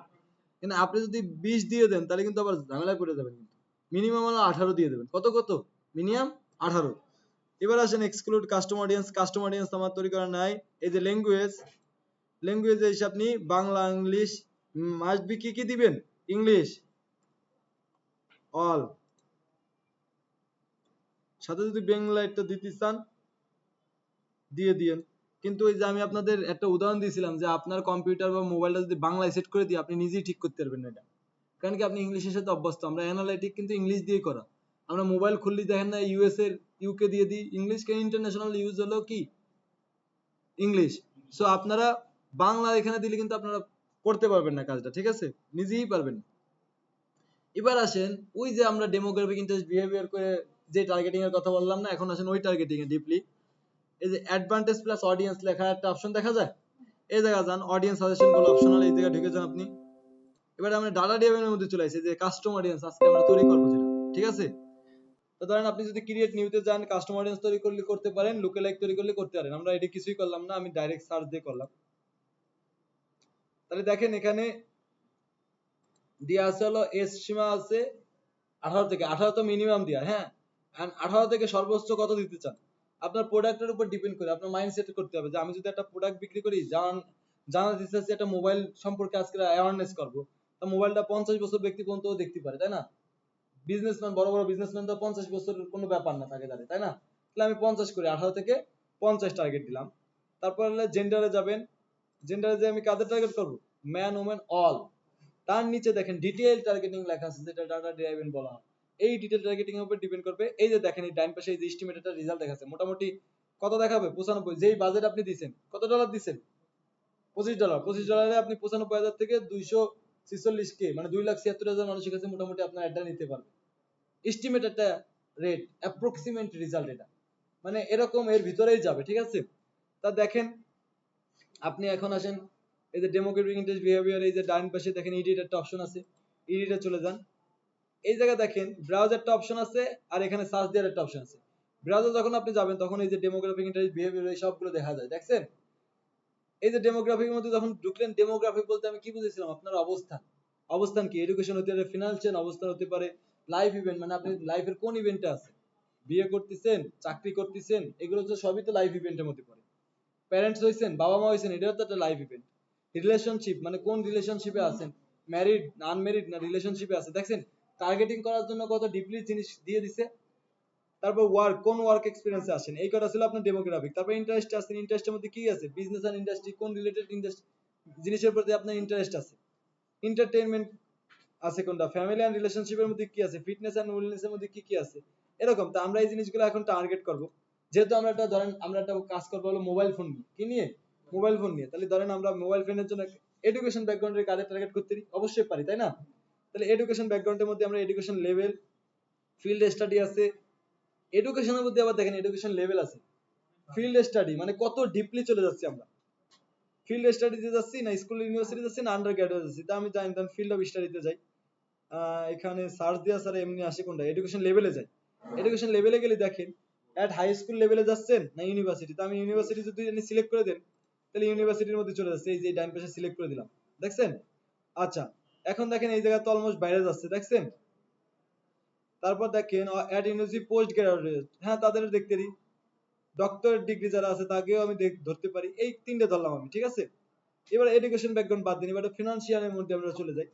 কিন্তু আপনি যদি 20 দিয়ে দেন তাহলে কিন্তু আবার ঝামেলা করে যাবেন, কিন্তু মিনিমাম হলো 18 দিয়ে দেবেন, কত কত, মিনিমাম 18। এবার আসেন exclude custom audience, custom audience আমার তৈরি করা নাই। এই যে ল্যাঙ্গুয়েজ, ল্যাঙ্গুয়েজ এসে আপনি বাংলা, ইংলিশ, মাস্ট বি কি কি দিবেন, ইংলিশ, অল, সাথে যদি বাংলা একটা দিতে চান দিয়ে দিয়েন। কিন্তু ওই যে আমি আপনাদের একটা উদাহরণ দিয়েছিলাম যে আপনার কম্পিউটার বা মোবাইলটা যদি বাংলায় সেট করে দিই আপনি নিজেই ঠিক করতে পারবেন না এটা, কারণ কি আপনি ইংলিশের সাথে অভ্যস্ত, আমরা অ্যানালাইটিক কিন্তু ইংলিশ দিয়ে করা, আমরা মোবাইল খুললি দেখেন না ইউএস এর, ইউকে দিয়ে দিই, ইংলিশ কে ইন্টারন্যাশনাল ইউজ হলো কি ইংলিশ। সো আপনারা বাংলা এখানে দিলে কিন্তু আপনারা করতে পারবেন না কাজটা, ঠিক আছে, নিজেই পারবেন। এবার আসেন ওই যে আমরা ডেমোগ্রাফিক ইন্টারেস্ট বিহেভিয়ার করে যে টার্গেটিং এর কথা বললাম না, এখন আসেন ওই টার্গেটিং এ ডিপলি। এই যে অ্যাডভান্টেজ প্লাস অডিয়েন্স লেখা একটা অপশন দেখা যায়, এই জায়গা যান, অডিয়েন্স সাজেশন গুলো অপশনাল, এই জায়গায় ঢুকে যান আপনি। এবার আমরা ডাটা ডিএম এর মধ্যে চলে আসি, যে কাস্টম অডিয়েন্স আজকে আমরা তৈরি করবো যেটা, ঠিক আছে। তো ধরেন আপনি যদি ক্রিয়েট নিউতে যান, কাস্টম অডিয়েন্স তৈরি করলে করতে পারেন, লুকে লাইক তৈরি করলে করতে পারেন, আমরা এটা কিছুই করলাম না, আমি ডাইরেক্ট সার্চ দিয়ে করলাম। তাহলে দেখেন এখানে দিয়া আছে হলো এজ সীমা আছে 18 থেকে, 18 তো মিনিমাম দিয়া, হ্যাঁ। And 18 থেকে সর্বোচ্চ কত দিতে চান? আপনার প্রোডাক্টের উপর ডিপেন্ড করে, আপনার মাইন্ড সেট করতে হবে যে আমি যদি একটা প্রোডাক্ট বিক্রি করি, জানা দিতেছি একটা মোবাইল সম্পর্কে আজকে অ্যাওয়ারনেস করবো, তা মোবাইলটা 50 বছর ব্যক্তি পর্যন্ত দেখতে পারে, তাই না? বিজনেসম্যান, বড় বড় বিজনেসম্যান তো 50 বছরের কোনো ব্যাপার না থাকে তাদের, তাই না? তাহলে আমি 50 করি, 18 থেকে 50 টার্গেট দিলাম। তারপর হলে জেন্ডারে যাবেন, জেন্ডারে যে আমি কাদের টার্গেট করব? Man, women, all. তার নিচে দেখেন ডিটেইল টার্গেটিং লেখা আছে, যেটা ডাটা ড্রাইভেন বলা হয়। এই ডিটেইল টার্গেটিং এর উপর ডিপেন্ড করবে। এই যে দেখেন এই ডান পাশে এই যে এস্টিমেটেড রেজাল্ট দেখাচ্ছে, মোটামুটি কত দেখাবে? 95। যেই বাজেট আপনি দিবেন, কত ডলার দিবেন? $25। $25 আপনি 95,000 থেকে 246K, মানে 2,76,000 মানুষের কাছে মোটামুটি আপনার অ্যাডটা নিতে পারবেন। এস্টিমেট একটা রেট, অ্যাপ্রক্সিমেট রেজাল্ট এটা, মানে এরকম এর ভিতরেই যাবে, ঠিক আছে? তা দেখেন আপনি এখন আসেন এই যে ডেমোক্রেটিক ইন্টারেস্ট বিহেভিয়ার, এই যে ডান পাশে দেখেন এডিট একটা অপশন আছে, এডিটে চলে যান। এই জায়গায় দেখেন ব্রাউজ একটা অপশন আছে, আর এখানে সার্চ দেওয়ার একটা অপশন আছে। ব্রাউজার যখন আপনি যাবেন তখন এই যে ডেমোগ্রাফিক ইন্টারেস্ট বিহেভিয়ার এই সবগুলো দেখা যায়, দেখছেন? এই যে ডেমোগ্রাফির মধ্যে যখন ঢুকলেন, ডেমোগ্রাফি বলতে আমি কি বুঝেছিলাম? আপনার অবস্থান। অবস্থান কি? এডুকেশন হতে পারে, ফিনান্সিয়াল অবস্থান হতে পারে, লাইফ ইভেন্ট, মানে আপনি লাইফের কোন ইভেন্টে আছেন, বিয়ে করতেছেন, চাকরি করতেছেন, এগুলো তো সবই তো লাইফ ইভেন্টের মধ্যে পড়ে। প্যারেন্টস হয়েছেন, বাবা মা হয়েছেন, এটাও তো একটা লাইফ ইভেন্ট। রিলেশনশিপ, মানে কোন রিলেশনশিপে আছেন, ম্যারিড না আনম্যারিড না রিলেশনশিপে আছে, দেখছেন? টার্গেটিং করার জন্য কত ডিপলি জিনিস দিয়ে দিছে। তারপর ওয়ার্ক, কোন ওয়ার্ক এক্সপেরিয়েন্সে আছেন, এই কটা ছিল আপনার ডেমোগ্রাফিক। তারপর ইন্টারেস্ট আছেন, ইন্টারেস্টের মধ্যে কি আছে? বিজনেস এন্ড ইন্ডাস্ট্রি, কোন রিলেটেড ইন্ডাস্ট্রি জিনিসের প্রতি আপনার ইন্টারেস্ট আছে। এন্টারটেইনমেন্ট আছে কোনটা, ফ্যামিলি এন্ড রিলেশনশিপের মধ্যে কি আছে, ফিটনেস এন্ড ওয়েলনেসের মধ্যে কি কি আছে, এরকম। তো আমরা এই জিনিসগুলো এখন টার্গেট করব। যেহেতু আমরা একটা ধরেন আমরা একটা কাজ করবো হলো মোবাইল ফোন নিয়ে, কি নিয়ে? মোবাইল ফোন নিয়ে। তাহলে ধরেন আমরা মোবাইল ফোনের জন্য এডুকেশন ব্যাকগ্রাউন্ডের কাজে টার্গেট করতে পারি, অবশ্যই পারি, তাই না? তাহলে এডুকেশন ব্যাকগ্রাউন্ডের মধ্যে আমরা এডুকেশন লেভেল, ফিল্ড স্টাডি আছে। এডুকেশনের মধ্যে আবার দেখেন এডুকেশন লেভেল আছে, ফিল্ড স্টাডি, মানে কত ডিপলি চলে যাচ্ছি আমরা। ফিল্ড স্টাডিতে যাচ্ছি না স্কুল ইউনিভার্সিটি যাচ্ছি না আন্ডার গ্রাজুয়েট যাচ্ছি, তা আমি জানি তখন ফিল্ড অফ স্টাডিতে যাই। এখানে সার্চ দেওয়া স্যার এমনি আসে কোনটা, এডুকেশন লেভেলে যাই। এডুকেশন লেভেলে গেলে দেখেন এট হাই স্কুল লেভেলে যাচ্ছেন না ইউনিভার্সিটি, তো আমি ইউনিভার্সিটি যদি সিলেক্ট করে দেন তাহলে ইউনিভার্সিটির মধ্যে চলে যাচ্ছে, এই যে ডান পাশে সিলেক্ট করে দিলাম, দেখছেন? আচ্ছা, এখন দেখেন এই জায়গা তো অলমোস্ট বাইরে যাচ্ছে, দেখছেন? তারপর দেখেন এট ইউনিভার্সিটি পোস্ট গ্রাজুয়েট, হ্যাঁ তাদের দেখতে দিই। ডক্টরেট ডিগ্রি যারা আছে তাকেও আমি ধরতে পারি। এই তিনটে ধরলাম আমি, ঠিক আছে? এবার এডুকেশন ব্যাকগ্রাউন্ড বাদ দিন, এবার ফিনান্সিয়ালের মধ্যে আমরা চলে যাই।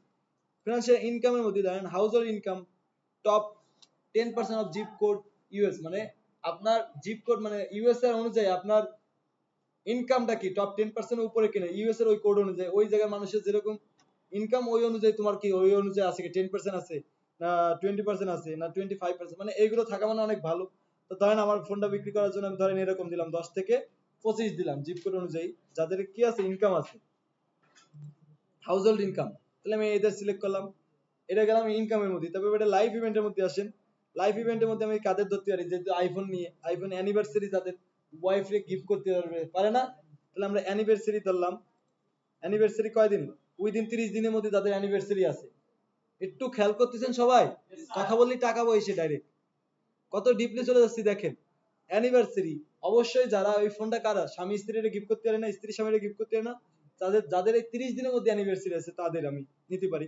ফিনান্সিয়াল ইনকামের মধ্যে দেখেন household income top 10% of zip code US, মানে আপনার জিপ কোড মানে ইউএস এর অনুযায়ী আপনার ইনকামটা কি টপ 10% উপরে কিনা ইউএস এর ওই কোড অনুযায়ী, ওই জায়গার মানুষের যেরকম ইনকাম ওই অনুযায়ী তোমার কি ওই অনুযায়ী আছে কি 10% আছে না 20% আছে না 25%, মানে এইগুলো থাকা মানে অনেক ভালো। তো ধরেন আমার ফোনটা বিক্রি করার জন্য আমি ধরেন এরকম দিলাম 10 থেকে 25 দিলাম জিপ কোড অনুযায়ী, যাদের কি আছে ইনকাম আছে, হাউস হোল্ড ইনকাম। তাহলে আমি এদের সিলেক্ট করলাম, এটা গেলাম ইনকামের মধ্যে। তবে এটা লাইভ ইভেন্টের মধ্যে আসেন। লাইভ ইভেন্টের মধ্যে আমি কাদের ধরতে পারি, যেহেতু আইফোন নিয়ে, আইফোন অ্যানিভার্সারি যাদের ওয়াইফরে গিফট করতে পারে না, তাহলে আমরা অ্যানিভার্সারি ধরলাম। অ্যানিভার্সারি কয়দিন? উইদিন 30 দিনের মধ্যে যাদের অ্যানিভার্সারি আছে। একটু খেয়াল করতেছেন সবাই? কথা বললেই টাকা বইছে ডাইরেক্ট, কত ডিপলি চলে যাচ্ছি দেখেন। অ্যানিভার্সারি অবশ্যই যারা ওই ফোনটা কারা স্বামী স্ত্রীর গিফট করতে পারে না, স্ত্রী স্বামীর গিফট করতে পারে না, যাদের যাদের এই 30 দিনের মধ্যে অ্যানিভার্সারি আছে তাদের আমি নিতে পারি।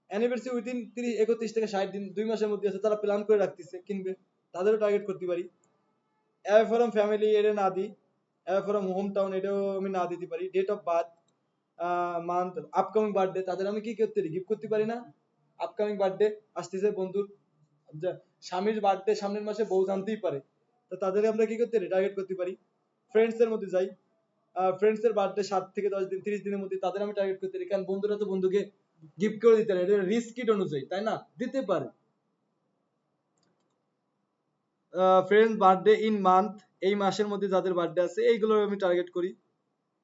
অ্যানিভার্সারি উইদিন 31 থেকে 60 দিন 2 মাসের মধ্যে আছে, তারা প্ল্যান করে রাখতেছে কিনবে, তাদেরও টার্গেট করতে পারি। অ্যাওয়ে ফ্রম ফ্যামিলি এটা না দিই, অ্যাওয়ে ফ্রম হোম টাউন এটাও আমি না দিতে পারি। Date of birth, month, upcoming birthday তাদের আমি কি করতে পারি? গিফট করতে পারি না? আপকামিং বার্থডে আসতেছে বন্ধুর, স্বামীর বার্থডে সামনের মাসে, বউ জানতেই পারে, তো তাদের আমরা কি করতে পারি? টার্গেট করতে পারি। ফ্রেন্ডস এর মধ্যে যাই, ফ্রেন্ডস এর বার্থডে 7 থেকে 10 দিন 30 দিনের মধ্যে, তাদের আমি টার্গেট করতে পারি, কারণ বন্ধুরা তো বন্ধুকে গিফট করে দিতে পারে, এটা রিস্ক কিট অনুযায়ী, তাই না? দিতে পারে। ফ্রেন্ডস বার্থডে ইন মান্থ, এই মাসের মধ্যে যাদের বার্থডে আছে এইগুলো আমি টার্গেট করি।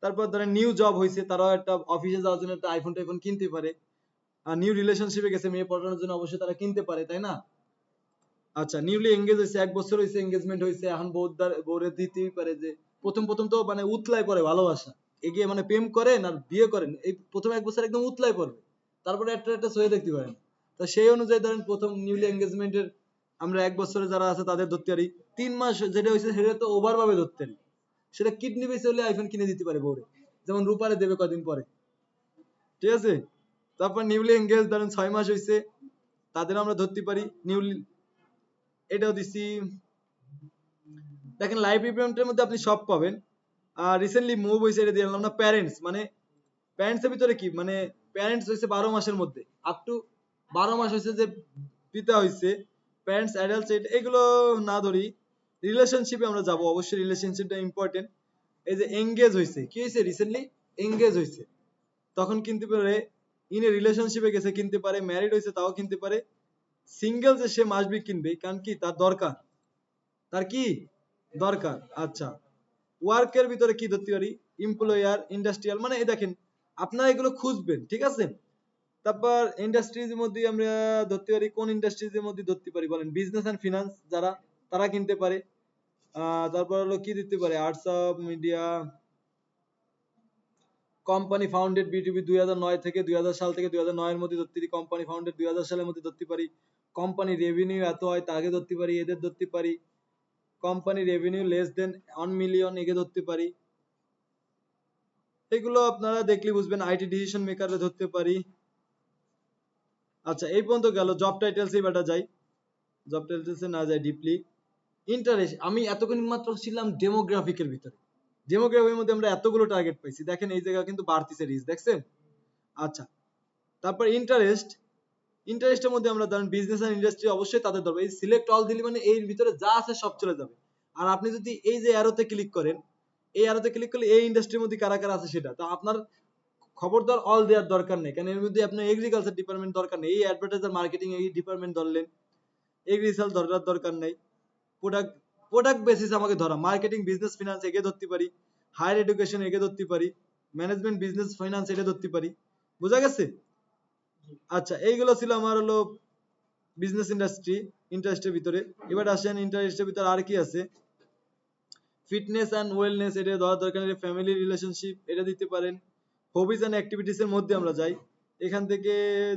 তারপর ধরেন নিউ জব হয়েছে, তারাও একটা অফিসে যাওয়ার জন্য একটা আইফোন টাইফোন কিনতে পারে। আর নিউ রিলেশনশিপে গেছে মেয়ে পড়ানোর জন্য, অবশ্যই তারা কিনতে পারে, তাই না? আচ্ছা, নিউলি এঙ্গেজ হয়েছে, 1 বছর হয়েছে এঙ্গেজমেন্ট হয়েছে, এখন বউরে দিতেই পারে যে প্রথম প্রথম তো মানে উতলায় পড়ে ভালোবাসা, এগিয়ে মানে প্রেম করেন আর বিয়ে করেন, এই প্রথম 1 বছর একদম উতলায় পড়বে, তারপরে একটা একটা সয়ে দেখতে পারেন। তো সেই অনুযায়ী ধরেন প্রথম নিউলি এঙ্গেজমেন্টের আমরা 1 বছরে যারা আছে তাদের ধরতে পারি। 3 মাস যেটা হয়েছে সেটা তো ওভার ভাবে ধরতে পারি, সেটা কিডনি বেঁচে হলে আইফোন কিনে দিতে পারে বউরে, যেমন রূপারে দেবে কদিন পরে, ঠিক আছে? তারপর নিউলি এঙ্গেজ ধরেন 6 মাস হয়েছে, তাদের আমরা ধরতে পারি নিউলি, এটাও দিছি। দেখেন লাইভ ইভেন্টের মধ্যে আপনি সব পাবেন। আর রিসেন্টলি মুভ হয়েছে, এটা দিয়ে না প্যারেন্টস, মানে প্যারেন্টস এর ভিতরে কি মানে প্যারেন্টস হয়েছে 12 মাসের মধ্যে, আপ টু 12 মাস হয়েছে যে পিতা হয়েছে, প্যারেন্টস অ্যাডাল্টস এগুলো না ধরি। রিলেশনশিপে আমরা যাব, অবশ্যই রিলেশনশিপটা ইম্পর্টেন্ট। এই যে এঙ্গেজ হয়েছে, কি হয়েছে রিসেন্টলি এঙ্গেজ হয়েছে, তখন কিনতে পারে, ইন এ রিলেশনশিপে গেছে কিনতে পারে, ম্যারিড হয়েছে তাও কিনতে পারে, সিঙ্গেল যে সে মাসবি কিনবে, কারণ কি তার দরকার, তার কি দরকার। আচ্ছা, ওয়ার্কের ভিতরে কি ধরতে পারি, এমপ্লয়ার, ইন্ডাস্ট্রিয়াল, মানে এই দেখেন আপনারা এগুলো খুঁজবেন, ঠিক আছে। তারপর ইন্ডাস্ট্রিজ এর মধ্যে আমরা ধরতে পারি, কোন ইন্ডাস্ট্রিজ এর মধ্যে ধরতে পারি বলেন, বিজনেস এন্ড ফিনান্স যারা, তারা কিনতে পারে। তারপর হলো কি দিতে পারে, arts of media, company founded BTV 2009 থেকে 2000 সাল থেকে 2009 এর মধ্যে ধরতে পারি, কোম্পানি ফাউন্ডেড 2000 সালের মধ্যে ধরতে পারি, কোম্পানি রেভিনিউ এত হয় তাকে ধরতে পারি, এদের ধরতে পারি, company revenue less than 1 million একে ধরতে পারি। এগুলো আপনারা দেখলে বুঝবেন। আইটি ডিসিশন মেকারে ধরতে পারি। আচ্ছা, এই পর্যন্ত গেল। জব টাইটেলস এ বেটা যাই, জব টাইটেলস এ না যাই ডিপলি। ইন্টারেস্ট, আমি এতক্ষণ মাত্র ছিলাম ডেমোগ্রাফিকের ভিতরে, ডেমোগ্রাফির মধ্যে আমরা এতগুলো টার্গেট পাইছি, দেখেন এই জায়গা কিন্তু বাড়তিছে রিচ, দেখছেন। আচ্ছা, তারপর ইন্টারেস্ট, ইন্টারেস্টের মধ্যে আমরা ধরেন বিজনেস এন্ড ইন্ডাস্ট্রি, অবশ্যই তাদের ধরবে। এই সিলেক্ট অল দিলে মানে এর ভিতরে যা আছে সব চলে যাবে। আর আপনি যদি এই যে অ্যারোতে ক্লিক করেন, এই অ্যারোতে ক্লিক করলে এই ইন্ডাস্ট্রির মধ্যে কারা কারা আছে সেটা তো আপনার খবরদার অল দেওয়ার দরকার নেই, কারণ এর মধ্যে আপনার এগ্রিকালচার ডিপার্টমেন্ট দরকার নেই, এই অ্যাডভার্টাইজার মার্কেটিং এই ডিপার্টমেন্ট ধরলেন, এগ্রিকালচার ধরার দরকার নেই। প্রোডাক্ট, প্রোডাক্ট বেসিস আমাকে ধরা, মার্কেটিং, বিজনেস, ফিনান্স এগে ধরতে পারি, হায়ার এডুকেশন এগে ধরতে পারি, ম্যানেজমেন্ট, বিজনেস, ফাইন্যান্স এটা ধরতে পারি। বোঝা গেছে? আচ্ছা, এইগুলো ছিল আমার হলো বিজনেস ইন্ডাস্ট্রি, ইন্টারেস্টের ভিতরে। এবার আসেন ইন্টারেস্টের ভিতরে আর কি আছে, ফিটনেস এন্ড ওয়েলনেস এটা ধরার দরকার নেই, ফ্যামিলি রিলেশনশিপ এটা দিতে পারেন। হবিজ এন্ড অ্যাক্টিভিটিস এর মধ্যে আমরা যাই, এখান থেকে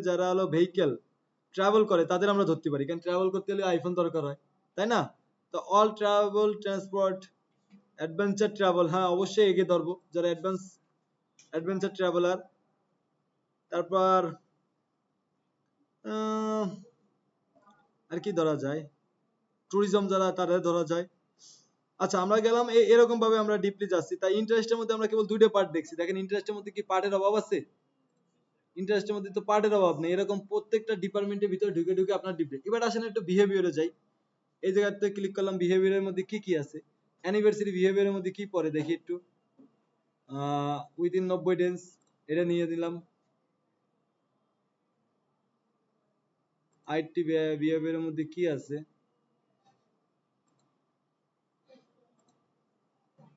যারা হলো ভেহিকেল ট্রাভেল করে তাদের আমরা ধরতে পারি, কারণ ট্রাভেল করতে হলে আইফোন দরকার হয়, তাই না। তো all travel transport, adventure travel, হ্যাঁ অবশ্যই এগিয়ে ধরবো যারা অ্যাডভেঞ্চার ট্রাভেলার। তারপর আর কি ধরা যায়, ট্যুরিজম যারা তাদের ধরা যায়। আচ্ছা, আমরা গেলাম এরকম ভাবে আমরা ডিপলি যাচ্ছি। তাই ইন্টারেস্টের মধ্যে আমরা কেবল দুইটা পার্ট দেখছি, দেখেন ইন্টারেস্টের মধ্যে কি পার্টের অভাব আছে, ইন্টারেস্টের মধ্যে তো পার্টের অভাব নেই। এরকম প্রত্যেকটা ডিপার্টমেন্টের ভিতরে ঢুকে ঢুকে আপনার ডিপলি। এবার আসেন একটু বিহেভিয়ারে যাই, এই জায়গাতে ক্লিক করলাম, বিহেভিয়ারের মধ্যে কি কি আছে, অ্যানিভার্সারি বিহেভিয়ারের মধ্যে কি পড়ে দেখি একটু, উইদিন 90 ডেজ এটা নিয়ে দিলাম। আইটি বিহেভিয়ারের মধ্যে কি আছে,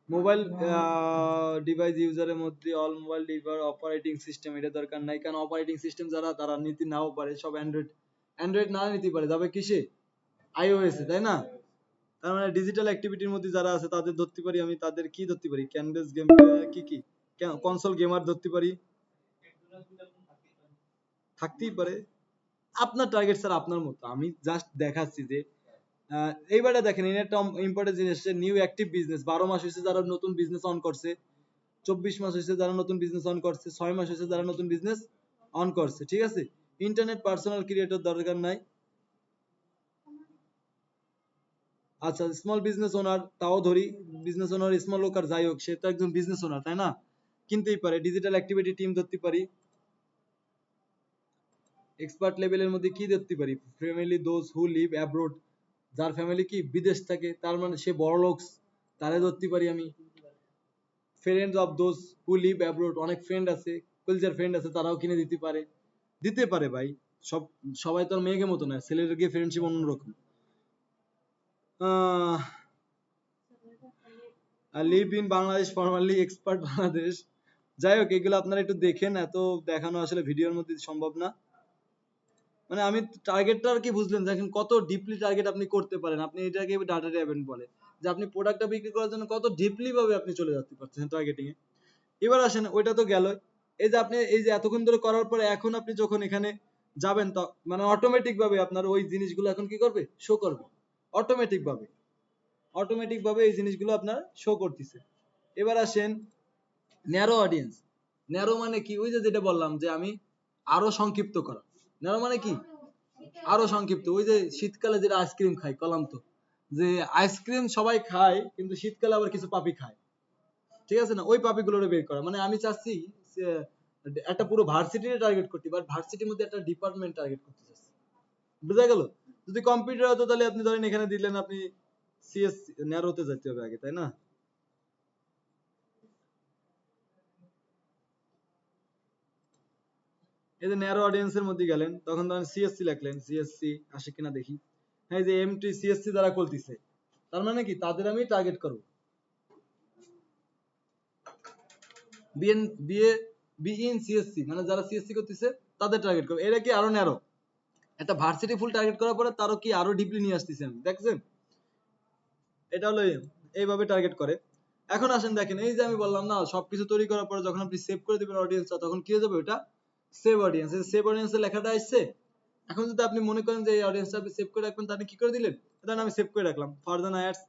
মোবাইল ডিভাইস ইউজারের মধ্যে all mobile device operating system এটা দরকার নাই, কারণ অপারেটিং সিস্টেম যারা তারা নিতে নাও পারে, সব অ্যান্ড্রয়েড না নিতে পারে, যাবে কিসে, আইওএস এ, তাই না। তার মানে ডিজিটাল অ্যাক্টিভিটির মধ্যে যারা আছে তাদের ধরতে পারি আমি, তাদের কি ধরতে পারি, ক্যানভাস গেম, কি কি কনসোল গেমার ধরতে পারি, থাকতেই পারে। আপনার টার্গেট স্যার আপনার মতো, আমি জাস্ট দেখাচ্ছি যে এইবারে দেখেন এর একটা ইম্পর্টেন্ট জিনিস হচ্ছে নিউ অ্যাক্টিভ বিজনেস। 12 মাস হয়েছে যারা নতুন বিজনেস অন করছে, 24 মাস হয়েছে যারা নতুন বিজনেস অন করছে, 6 মাস হয়েছে যারা নতুন বিজনেস অন করছে, ঠিক আছে। ইন্টারনেট পার্সোনাল ক্রিয়েটর দরকার নাই। আচ্ছা, স্মল বিজনেস ওনার তাও ধরি, বিজনেস ওনার স্মল হোক আর যাই হোক সে তো একজন বিজনেস ওনার, তাই না, কিনতেই পারে। ডিজিটাল অ্যাক্টিভিটি টিম ধরতে পারি। এক্সপার্ট লেভেলের মধ্যে কি ধরতে পারি, family those who leave abroad, যার ফ্যামিলি কি বিদেশ থাকে, তার মানে সে বড় লোক, তারে ধরতে পারি আমি। Friends of those who leave abroad, অনেক ফ্রেন্ড আছে, কলচার ফ্রেন্ড আছে, তারাও কিনে দিতে পারে, দিতে পারে ভাই। সবাই তো আর মেয়েকে মতো না, ছেলের গিয়ে ফ্রেন্ডশিপ অন্যরকম। Live in Bangladesh formally expert Bangladesh, যাই হোক এগুলো আপনারা একটু দেখেন, এত দেখানো আসলে ভিডিওর মধ্যে সম্ভব না। মানে আমি টার্গেটটা আর কি বুঝলেন, দেখেন কত ডিপলি টার্গেট আপনি করতে পারেন, আপনি এটাকে ডাটা ড্রিভেন বলে, যে আপনি প্রোডাক্টটা বিক্রি করার জন্য কত ডিপলি ভাবে আপনি চলে যেতে পারছেন টার্গেটিং এ। এবার আসেন, ওইটা তো গেল, এই যে আপনি এই যে এতক্ষণ ধরে করার পরে এখন আপনি যখন এখানে যাবেন তো মানে অটোমেটিক ভাবে আপনার ওই জিনিসগুলো এখন কি করবে, শো করবে, অটোমেটিক ভাবে, অটোমেটিক ভাবে এই জিনিসগুলো আপনার শো করতেছে। এবার আসেন ন্যারো অডিয়েন্স। ন্যারো মানে কি, ওই যে যেটা বললাম যে আমি আরো সংক্ষিপ্ত করা। ন্যারো মানে কি? আরো সংক্ষিপ্ত। ওই যে শীতকালে যেটা আইসক্রিম খাই, কলাম তো যে আইসক্রিম সবাই খায় কিন্তু শীতকালে আবার কিছু পাপি খায়, ঠিক আছে না? ওই পাপিগুলোরে বের করা। মানে আমি চাচ্ছি যে একটা পুরো ভার্সিটির টার্গেট করতে, বাট ভার্সিটির মধ্যে একটা ডিপার্টমেন্ট টার্গেট করতে চাচ্ছি। বুঝা গেল? যদি কম্পিউটার হতো তাহলে আপনি ধরেন এখানে দিলেন আপনি সিএস ন্যারোতে যেতে হবে আগে, তাই না? এই যে ন্যারো অডিয়েন্সের মধ্যে গেলেন, তখন ধরেন সিএসসি লিখলেন, সিএসসি আসে কিনা দেখি। হ্যাঁ, এই যে এমটি সিএসসি দ্বারা করতেছে, তার মানে কি তাদের আমি টার্গেট করব। বিএন বিএ বিইন সিএসসি মানে যারা সিএসসি করতেছে তাদের টার্গেট করব। এটা কি আরো ন্যারো। একটা ভার্সিটি ফুল টার্গেট করার পরে তারও কি আরো ডিপলি নিয়ে আসতেছি আমি, দেখছেন? এটা হলো এইভাবে টার্গেট করে। এখন আসেন দেখেন, এই যে আমি বললাম না সবকিছু তৈরি করার পরে যখন আপনি সেভ করে দিবেন অডিয়েন্সটা, তখন কি হয়ে যাবে? ওটা সেভ অডিয়েন্স। এই সেভ অডিয়েন্সের লেখাটা আসছে। এখন যদি আপনি মনে করেন যে এই অডিয়েন্সটা আপনি সেভ করে রাখবেন, তাহলে কি করে দিলেন? ধরেন আমি সেভ করে রাখলাম, ফারদার অ্যাডস,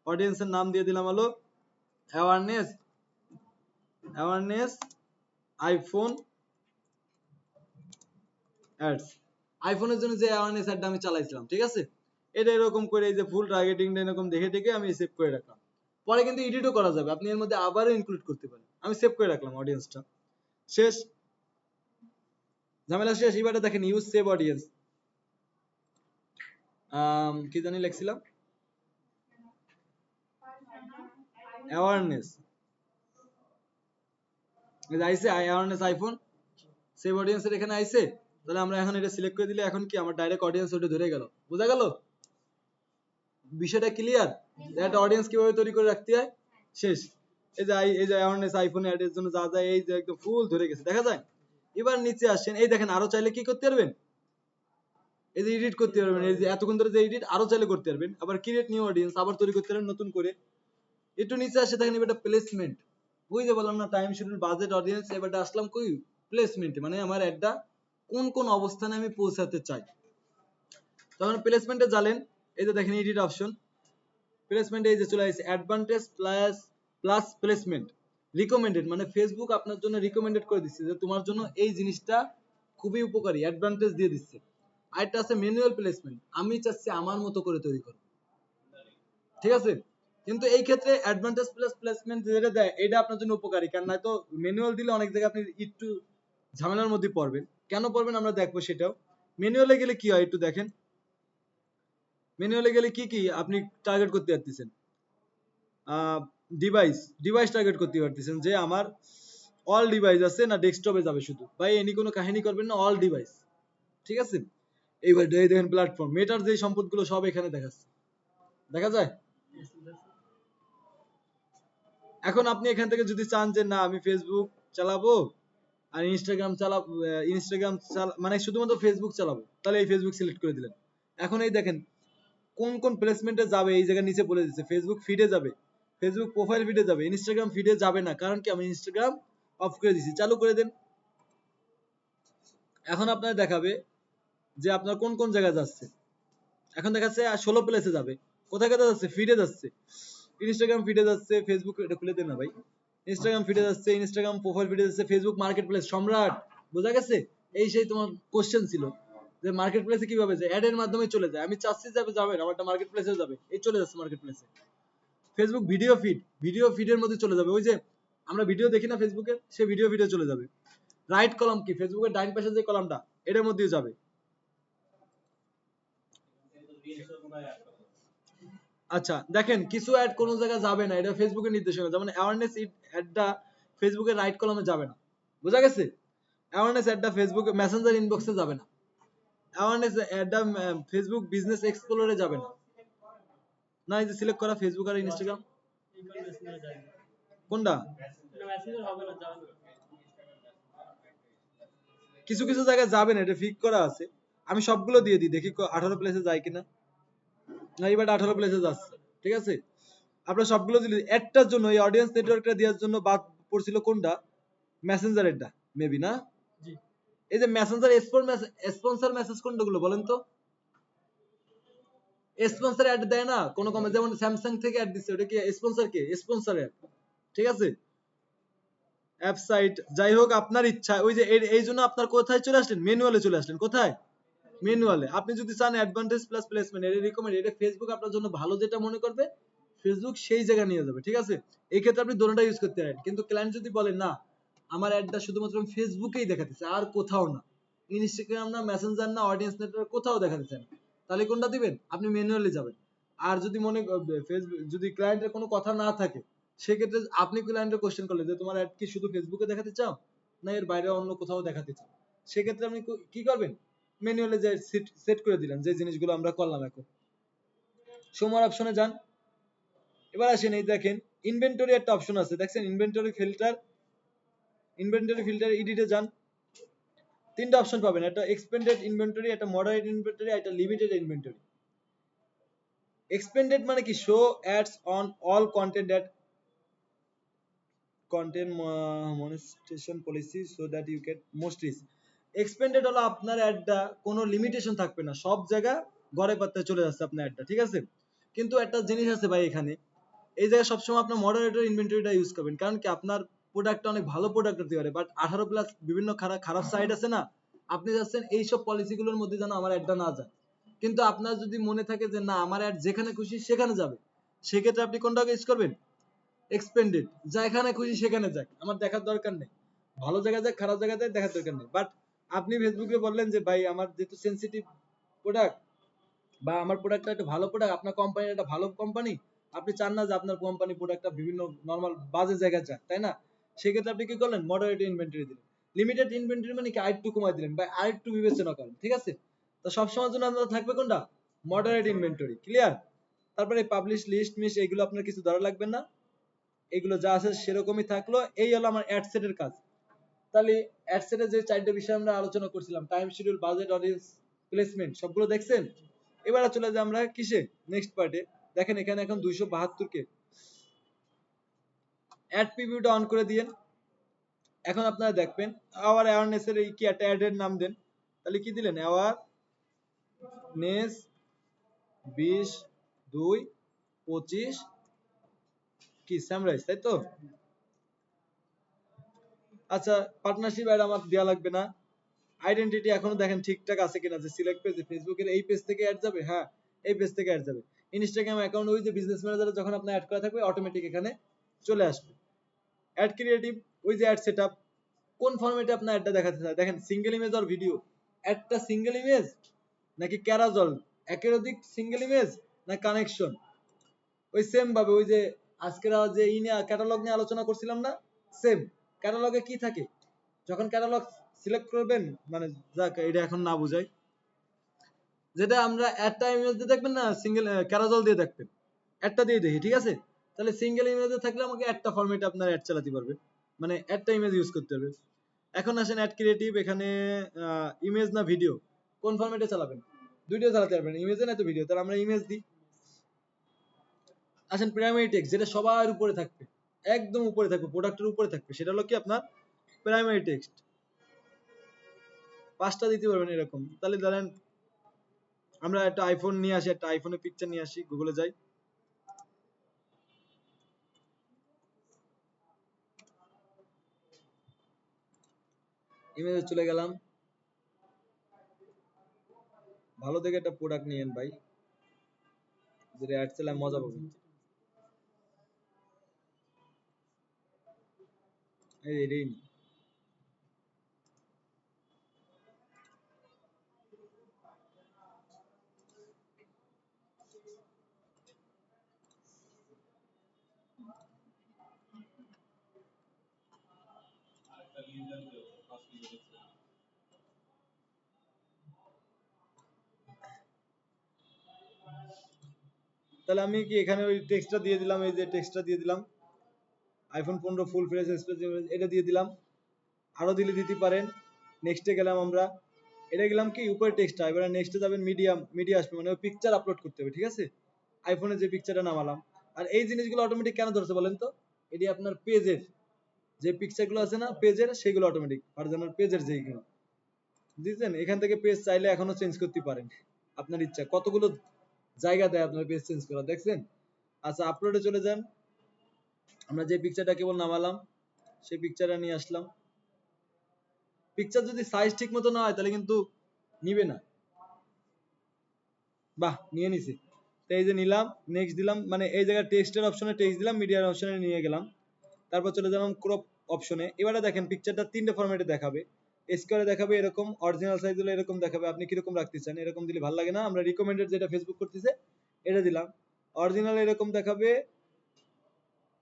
অডিয়েন্সের নাম দিয়ে দিলাম হলো অ্যাওয়ারনেস, অ্যাওয়ারনেস আইফোন অ্যাডস। আইফোনের জন্য যে অ্যাওয়ারনেস অ্যাডটা আমি চালাইছিলাম, ঠিক আছে? এটা এরকম করে এই যে ফুল টার্গেটিংটা এরকম দেখে দেখে আমি সেভ করে রাখলাম। পরে কিন্তু এডিটও করা যাবে, আপনি এর মধ্যে আবারও ইনক্লুড করতে পারেন। আমি সেভ করে রাখলাম অডিয়েন্সটা, শেষ, ঝামেলা শেষ। এবারে দেখেন ইউজ সেভ অডিয়েন্স, কি জানি লিখছিলাম, অ্যাওয়ারনেস, এই যে আইছে অ্যাওয়ারনেস আইফোন সেভ অডিয়েন্সের এখানে আইছে। তাহলে আমরা এখন এটা সিলেক্ট করে দিলে এখন কি আমার ডাইরেক্ট অডিয়েন্স ওটা ধরে গেল। বোঝা গেল বিষয়টা? ক্লিয়ার? একটা অডিয়েন্স কিভাবে তৈরি করে রাখতে হয়, শেষ। এই যে অ্যাওয়ারনেস আইফোন অ্যাড এর জন্য যা যা, এই যে একদম ফুল ধরে গেছে, দেখা যায়? এবার নিচে আসেন, এই দেখেন আরো চাইলে কি করতে পারবেন? এই যে এডিট করতে পারবেন, এই যে এতক্ষণ ধরে যে এডিট আরো চাইলে করতে পারবেন। আবার ক্রিয়েট নিউ অডিয়েন্স আবার তৈরি করতে পারবেন নতুন করে। একটু নিচে আসে দেখেন এবার প্লেসমেন্ট। ওই যে বললাম না টাইম শিডিউল বাজেট অডিয়েন্স, এবারটা আসলাম কই প্লেসমেন্টে, মানে আমার অ্যাডটা কোন কোন অবস্থানে আমি পৌঁছাতে চাই। তখন প্লেসমেন্টে যাবেন, এই যে দেখেন এডিট অপশন, প্লেসমেন্টে এই যে চলে আসছে advantage plus plus placement recommended, মানে ফেসবুক আপনার জন্য রিকমেন্ডেড করে দিচ্ছে যে তোমার জন্য এই জিনিসটা খুবই উপকারী, অ্যাডভান্টেজ দিয়ে দিচ্ছে। আরেকটা আছে ম্যানুয়াল প্লেসমেন্ট, আমি চাচ্ছি আমার মতো করে তৈরি করব, ঠিক আছে? কিন্তু এই ক্ষেত্রে অ্যাডভান্টেজ প্লাস প্লেসমেন্ট যেটা দেয় এটা আপনার জন্য উপকারী, কারণ নয়তো ম্যানুয়াল দিলে অনেক জায়গায় আপনি একটু ঝামেলার মধ্যে পড়বেন। কেন পড়বেন আমরা দেখবো সেটাও। ম্যানুয়ালে গেলে কি হয় একটু দেখেন, ম্যানুয়ালে গেলে কি কি আপনি টার্গেট করতে পারতেছেন, ডিভাইস, ডিভাইস টার্গেট করতে পারতেছেন যে আমার অল ডিভাইস আছে না ডেস্কটপে যাবে শুধু, ভাই এনি কোনো কাহিনী করবেন না, অল ডিভাইস, ঠিক আছে? এইবার দেখেন প্ল্যাটফর্ম মেটার যে সম্পদগুলো সব এখানে দেখাচ্ছে, দেখা যায়? এখন আপনি এখান থেকে যদি চান যে না আমি ফেসবুক চালাবো আর ইনস্টাগ্রাম চালাবো, মানে শুধুমাত্র ফেসবুক চালাবো, তাহলে এই ফেসবুক সিলেক্ট করে দিলেন। এখন এই দেখেন কোন কোন প্লেসমেন্টে যাবে, এই জায়গায় নিচে বলে দিচ্ছে। ফেসবুক ফিডে যাবে, ফেসবুক প্রোফাইল ফিডে যাবে, ইনস্টাগ্রাম ফিডে যাবে না, কারণ কি আমি ইনস্টাগ্রাম অফ করে দিছি, চালু করে দেন। এখন আপনার দেখাবে যে আপনার কোন কোন জায়গায় যাচ্ছে। এখন দেখাচ্ছে 16 প্লেসে যাবে। কোথায় কোথায় যাচ্ছে? ফিডে যাচ্ছে, ইনস্টাগ্রাম ফিডে যাচ্ছে, ফেসবুক এটা খুলে দেন না ভাই, ইনস্টাগ্রাম ফিডে যাচ্ছে, ইনস্টাগ্রাম প্রোফাইল ফিডে যাচ্ছে, ফেসবুক মার্কেট প্লেস সম্রাট। বোঝা গেছে? এই সেই তোমার কোশ্চেন ছিল যে মার্কেট প্লেসে কিভাবে যায়, অ্যাড এর মাধ্যমে চলে যায়। আমি চাচ্ছি যাবে যাবে আমারটা মার্কেট প্লেসে যাবে, এই চলে যাচ্ছে মার্কেট প্লেসে। ফেসবুক ভিডিও ফিড, ভিডিও ফিডের মধ্যে চলে যাবে, ওই যে আমরা ভিডিও দেখি না ফেসবুকে, সে ভিডিও ফিডে চলে যাবে। রাইট কলাম কি ফেসবুকের ডাইন পাশে যে কলামটা এটার মধ্যেই যাবে। আচ্ছা দেখেন কিছু অ্যাড কোন জায়গায় যাবে না, এটা ফেসবুকের নির্দেশনা, যেমন অ্যাওয়ারনেস অ্যাডটা ফেসবুকের রাইট কলামে যাবে না। বোঝা গেছে? অ্যাওয়ারনেস অ্যাডটা ফেসবুক মেসেঞ্জার ইনবক্সে যাবে না, অ্যাওয়ারনেস অ্যাডটা ফেসবুক বিজনেস এক্সপ্লোরে যাবে না। না এই যে সিলেক্ট করা ফেসবুক আর ইনস্টাগ্রাম, কোনটা? কিছু কিছু জায়গায় যাবে না, এটা ফিক্স করা আছে। আমি সবগুলো দিয়ে দিই, দেখি 18 প্লেসে যায় কিনা। না এবার 18 প্লেসে যাচ্ছে, ঠিক আছে? আপনার সবগুলো দিলে একটার জন্য এই অডিয়েন্স নেটওয়ার্কটা দেওয়ার জন্য বাদ পড়ছিল কোনটা? মেসেঞ্জার এরটা মেবি, না? এই যে মেসেঞ্জার স্পন্সর মেসেজ কোনটা গুলো বলেন তো? স্পন্সর অ্যাড দেয় না কোন কমে, যেমন স্যামসাং থেকে অ্যাড দিচ্ছে, ওটা কি স্পন্সর? কে স্পন্সর অ্যাড, ঠিক আছে? অ্যাপ সাইট, যাই হোক আপনার ইচ্ছা। ওই যে এই জন্য আপনার কোথায় চলে আসলেন, ম্যানুয়ালে চলে আসলেন। কোথায়? ম্যানুয়ালে। আপনি যদি চান অ্যাডভান্টেজ প্লাস প্লেসমেন্ট, এটা রিকমেন্ড, এটা ফেসবুক আপনার জন্য ভালো যেটা মনে করবে ফেসবুক সেই জায়গায় নিয়ে যাবে, ঠিক আছে? এই ক্ষেত্রে আপনি দোনোটা ইউজ করতে পারেন। কিন্তু ক্লায়েন্ট যদি বলে না আমার অ্যাডটা শুধুমাত্র ফেসবুকেই দেখাতে চাই, আর কোথাও না, ইনস্টাগ্রাম না, মেসেঞ্জার না, অডিয়েন্স নেটওয়ার্ক কোথাও দেখাতে চান, তাহলে কোনটা দিবেন? আপনি ম্যানুয়ালি যাবেন। আর যদি ফেসবুক যদি ক্লায়েন্টের কোনো কথা না থাকে, সেক্ষেত্রে আপনি ক্লায়েন্টের কোশ্চেন করলেন যে তোমার অ্যাড কি শুধু ফেসবুকে দেখাতে চাও না এর বাইরে অন্য কোথাও দেখাতে চাও, সেক্ষেত্রে আপনি কি করবেন? ম্যানুয়ালি যে সেট করে দিলেন, যে জিনিসগুলো আমরা করলাম। এখন সমর অপশনে যান। এবার আসেন, এই দেখেন ইনভেন্টরি একটা অপশন আছে, দেখছেন? ইনভেন্টরি ফিল্টার এডিটে যান। তিনটা অপশন পাবেন, একটা এক্সপেন্ডেড ইনভেন্টরি, একটা মডারেট ইনভেন্টরি, একটা লিমিটেড ইনভেন্টরি। এক্সপেন্ডেড মানে কি? Show ads on all content at content monetization policy so that you get most reach. Expended হলো আপনার অ্যাডটা কোনো লিমিটেশন থাকবে না, সব জায়গা গড়ে পাত্তায় চলে যাচ্ছে আপনার অ্যাডটা, ঠিক আছে? কিন্তু একটা জিনিস আছে ভাই, এখানে এই জায়গায় সবসময় আপনার মডারেটর ইনভেন্টরিটা ইউজ করবেন। কারণ কি, আপনার প্রোডাক্টটা অনেক ভালো প্রোডাক্ট হতে পারে, বাট 18+ বিভিন্ন খারাপ খারাপ সাইট আছে না, আপনি যাচ্ছেন এইসব পলিসিগুলোর মধ্যে যেন আমার অ্যাডটা না যায়। কিন্তু আপনার যদি মনে থাকে যে না আমার অ্যাড যেখানে খুশি সেখানে যাবে, সেক্ষেত্রে আপনি কোনটাকে ইউজ করবেন? এক্সপেন্ডেড, যেখানে খুশি সেখানে যাক, আমার দেখার দরকার নেই। ভালো জায়গায় যাক, খারাপ জায়গায় যাক, দেখার দরকার নেই। বাট আপনি ফেসবুকে বললেন যে ভাই আমার যেহেতু সেনসিটিভ প্রোডাক্ট, বা আমার প্রোডাক্টটা একটা ভালো প্রোডাক্ট, আপনার কোম্পানির একটা ভালো কোম্পানি, আপনি চান না যে আপনার কোম্পানি প্রোডাক্টটা বিভিন্ন নরমাল বাজে জায়গায় যাক, তাই না? সেক্ষেত্রে আপনি কি করলেন? মডারেট ইনভেন্টরি দিলেন। লিমিটেড ইনভেন্টরি মানে কি? আরেকটু কমাই দিলেন বা আরেকটু বিবেচনা করেন, ঠিক আছে? তো সবসময়ের জন্য আপনার থাকবে কোনটা? Moderate inventory. ক্লিয়ার? তারপরে পাবলিশ লিস্ট মিস এগুলো আপনার কিছু ধরা লাগবে না, এগুলো যা আছে সেরকমই থাকলো। এই হলো আমার অ্যাড সেটের কাজ। তাহলে অ্যাড সেটের যে চারটে বিষয় আমরা আলোচনা করছিলাম, time schedule, budget, audience, placement, সবগুলো দেখছেন? এবার চলে যাই আমরা কিসে, নেক্সট পার্টে। দেখেন এখানে এখন 272 কে অ্যাড প্রিভিউটা অন করে দিয়েন। এখন আপনারা দেখবেন আওয়ার অ্যাওয়ারনেস এর এই কি একটা অ্যাড এর নাম দেন। তাহলে কি দিলেন? অ্যাওয়ারনেস 20, 2, 25 কি সামরাইজ, তাই তো? আচ্ছা, পার্টনারশিপ অ্যাড আমার দেওয়া লাগবে না। আইডেন্টিটি এখনো দেখেন ঠিকঠাক আছে কিনা, যে সিলেক্ট পেজ, ফেসবুকের এই পেজ থেকে অ্যাড যাবে, হ্যাঁ এই পেজ থেকে অ্যাড যাবে। ইনস্টাগ্রাম অ্যাকাউন্ট, ওই যে বিজনেস ম্যানেজারে যখন আপনার অ্যাড করা থাকবে অটোমেটিক এখানে চলে আসবে। অ্যাড ক্রিয়েটিভ, ওই যে অ্যাড সেটআপ, কোন ফরম্যাটে আপনার অ্যাডটা দেখাতে চায়, দেখেন সিঙ্গেল ইমেজ আর ভিডিও। একটা সিঙ্গেল ইমেজ নাকি ক্যারাজল, একাধিক সিঙ্গেল ইমেজ না কানেকশন। ওই সেম ভাবে ওই যে আজকের যে ক্যাটালগ নিয়ে আলোচনা করছিলাম না, সেম ক্যাটালগে কি থাকে, যখন ক্যাটালগ সিলেক্ট করবেন, মানে যাক এটা এখন না বুঝাই, যেটা আমরা একটা ইমেজ দিয়ে দেখবেন না, সিঙ্গেল ক্যারাজল দিয়ে দেখবেন, একটা দিয়ে দেখি, ঠিক আছে? তাহলে সিঙ্গেল ইমেজে থাকলে আমাকে একটা ফরম্যাটে আপনার অ্যাড চালাতে পারবেন, মানে একটা ইমেজ ইউজ করতে হবে। এখন আসেন অ্যাড ক্রিয়েটিভ, এখানে ইমেজ না ভিডিও, কোন ফরম্যাটে চালাবেন? দুইটাও চালাতে পারবেন, ইমেজে না তো ভিডিও, তাহলে আমরা ইমেজ দিই। আসেন প্রাইমারি টেক্সট, যেটা সবার উপরে থাকবে, একদম উপরে থাকবে, প্রোডাক্টের উপরে থাকবে, সেটা হলো কি আপনার প্রাইমারি টেক্সট। 5টা দিতে পারবেন এরকম। তাহলে ধরেন আমরা একটা আইফোন নিয়ে আসি, একটা আইফোনের পিকচার নিয়ে আসি, গুগলে যাই, ইমেজে চলে গেলাম। ভালো দেখে একটা প্রোডাক্ট নিয়েন ভাই, যেটা অ্যাড চালায় মজা পাবেন। এই এটাই নিন। তাহলে আমি কি এখানে ওই টেক্সটটা দিয়ে দিলাম, এই যে টেক্সটটা দিয়ে দিলাম, আইফোন 15 ফুল ফ্রেশ এক্সপ্রেস এটা দিয়ে দিলাম, আরো দিতে পারেন। নেক্সটে গেলাম আমরা, এটা গেলাম কি উপরে টেক্সটটা, এবারে নেক্সটে যাবেন মিডিয়া আসবে, মানে ওই পিকচার আপলোড করতে হবে, ঠিক আছে? আইফোনে যে পিকচারটা নামালাম। আর এই জিনিসগুলো অটোমেটিক কেন ধরছে বলেন তো? এটি আপনার পেজের যে পিকচারগুলো আছে না পেজের, সেগুলো অটোমেটিক ভার্জনের পেজের যেইগুলো বুঝছেন, এখান থেকে পেজ চাইলে এখনো চেঞ্জ করতে পারেন, আপনার ইচ্ছা। কতগুলো জায়গা দেয় আপনার পেজ চেঞ্জ করা, দেখছেন? আচ্ছা, আপলোডে চলে যান। আমরা যে পিকচারটা কেবল নামালাম, সেই পিকচারটা নিয়ে আসলাম। পিকচার যদি সাইজ ঠিক মতো না হয় তাহলে কিন্তু নিবে না। বাহ, নিয়ে নিছি। তো এই যে নিলাম, নেক্সট দিলাম, মানে এই জায়গায় টেক্সটের অপশনে টেক্সট দিলাম, মিডিয়ার অপশনে নিয়ে গেলাম। তারপর চলে যালাম ক্রপ অপশনে। এবারে দেখেন পিকচারটা তিনটে ফরম্যাটে দেখাবে। স্কোয়ারে দেখাবে এরকম, অরিজিনাল সাইজ হলে এরকম দেখাবে, আপনি কিরকম রাখতে চান। এরকম দিলে ভালো লাগে না, আমরা রিকমেন্ডেড যেটা ফেসবুক করতেছে এটা দিলাম। অরিজিনাল এরকম দেখাবে,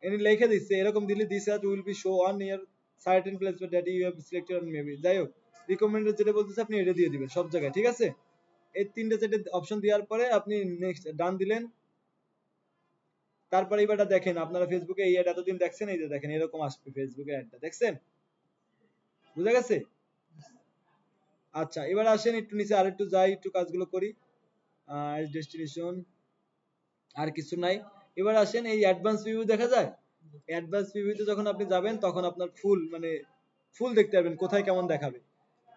এনি লিখে দিচ্ছে এরকম দিলে this ad will be show on your certain place that you have selected on maybe. যাই হোক, রিকমেন্ডেড যেটা বলতেছে আপনি এটা দিয়ে দিবেন সব জায়গায়, ঠিক আছে? এই তিনটে চারটে অপশন দেওয়ার পরে আপনি নেক্সট ডান দিলেন। তারপরে এবারটা দেখেন, আপনারা ফেসবুকে এই অ্যাড এতদিন দেখছেন, এই যে দেখেন এরকম আসবে ফেসবুকে অ্যাডটা, দেখছেন? বুঝা গেছে? আচ্ছা, এবার আসেন একটু নিচে আরেকটু যাই, একটু কাজগুলো করি। ডেস্টিনেশন আর কিছু নাই। এবার আসেন এই অ্যাডভান্স ভিউ দেখা যায়। অ্যাডভান্স ভিউতে যখন আপনি যাবেন তখন আপনার ফুল মানে ফুল দেখতে পারবেন কোথায় কেমন দেখাবে।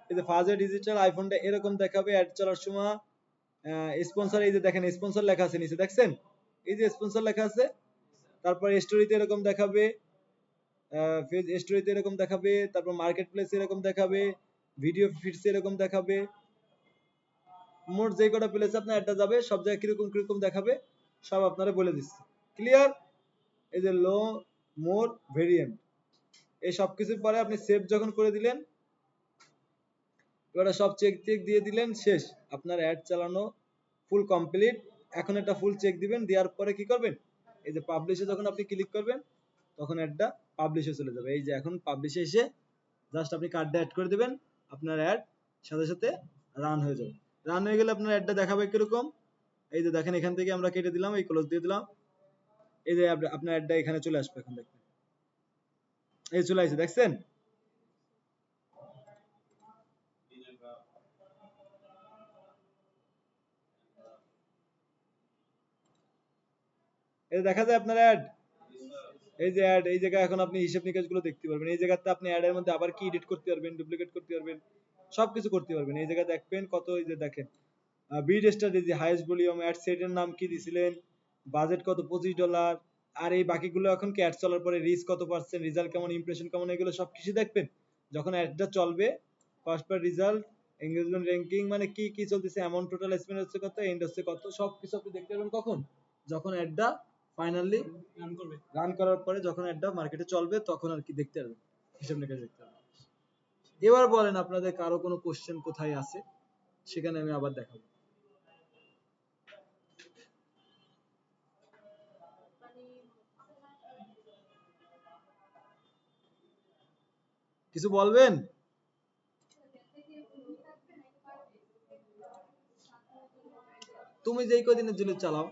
এই যে ফাজে ডিজিটাল আইফোনটা এরকম দেখাবে অ্যাড চলার সময়। স্পন্সর, এই যে দেখেন স্পন্সর লেখা আছে নিচে, দেখছেন? এই যে স্পন্সর লেখা আছে। তারপর স্টোরিতে এরকম দেখাবে, ফেজ স্টোরিতে এরকম দেখাবে, তারপর মার্কেট প্লেসে এরকম দেখাবে, ভিডিও ফিডসে এরকম দেখাবে। মোট যে কটা প্লেসে আপনার অ্যাডটা যাবে সব জায়গায় কিরকম কিরকম দেখাবে সব আপনারা বলে দিচ্ছি। ক্লিয়ার? এই যে লো, মোর, ভেরিয়েন্ট, এই সব কিছুর পরে আপনি সেভ যখন করে দিলেন, এবারে সব চেক চেক দিয়ে দিলেন, শেষ। আপনার অ্যাড চালানো ফুল কমপ্লিট। এখন একটা ফুল চেক দিবেন, দেওয়ার পরে কি করবেন, এই যে পাবলিশে যখন আপনি ক্লিক করবেন তখন অ্যাডটা পাবলিশে চলে যাবে। এই যে এখন পাবলিশে এসে জাস্ট আপনি কার্ডটা অ্যাড করে দিবেন, আপনার অ্যাড সাথে সাথে রান হয়ে যাবে। রান হয়ে গেলে আপনার অ্যাডটা দেখাবে কিরকম, এই যে দেখেন এখান থেকে আমরা কেটে দিলাম, এই ক্লোজ দিয়ে দিলাম, এই যে আপনার অ্যাডটা এখানে চলে আসবে। এখন দেখবেন এই চলে আসছে, দেখছেন? এই দেখা যায় আপনার অ্যাড, এই যে অ্যাড, এই জায়গায় এখন আপনি হিসাব নিকাশ গুলো দেখতে পারবেন। এই জায়গাতে আপনি অ্যাড এর মধ্যে আবার কি এডিট করতে পারবেন, ডুপ্লিকেট করতে পারবেন, সবকিছু করতে পারবেন। এই জায়গায় দেখবেন কত, এই যে দেখেন bid strategy, highest volume, ad সেটের নাম কি দিছিলেন, বাজেট কত, $25। আর এই বাকিগুলো এখন কি অ্যাড চলার পরে রিচ কত পার্সেন্ট, রেজাল্ট কেমন, ইমপ্রেশন কেমন, এগুলো সবকিছু দেখবেন যখন অ্যাডটা চলবে। Cost per result, engagement ranking, মানে কি কি চলতেছে, অ্যামাউন্ট টোটাল স্পেন্ড হচ্ছে কত, এন্ড হচ্ছে কত, সবকিছু আপনি দেখতে পারবেন কখন, যখন অ্যাডটা ফাইনালি রান করার পরে যখন অ্যাডটা মার্কেটে চলবে তখন আর কি দেখতে পারবেন, হিসাব নিকাশ দেখতে পারবেন। এবার বলেন আপনাদের কারো কোনো কোশ্চেন কোথায় আছে, সেখানে আমি আবার দেখাবো। কিছু বলবেন? তুমি যেই কদিনের জন্য চালাও।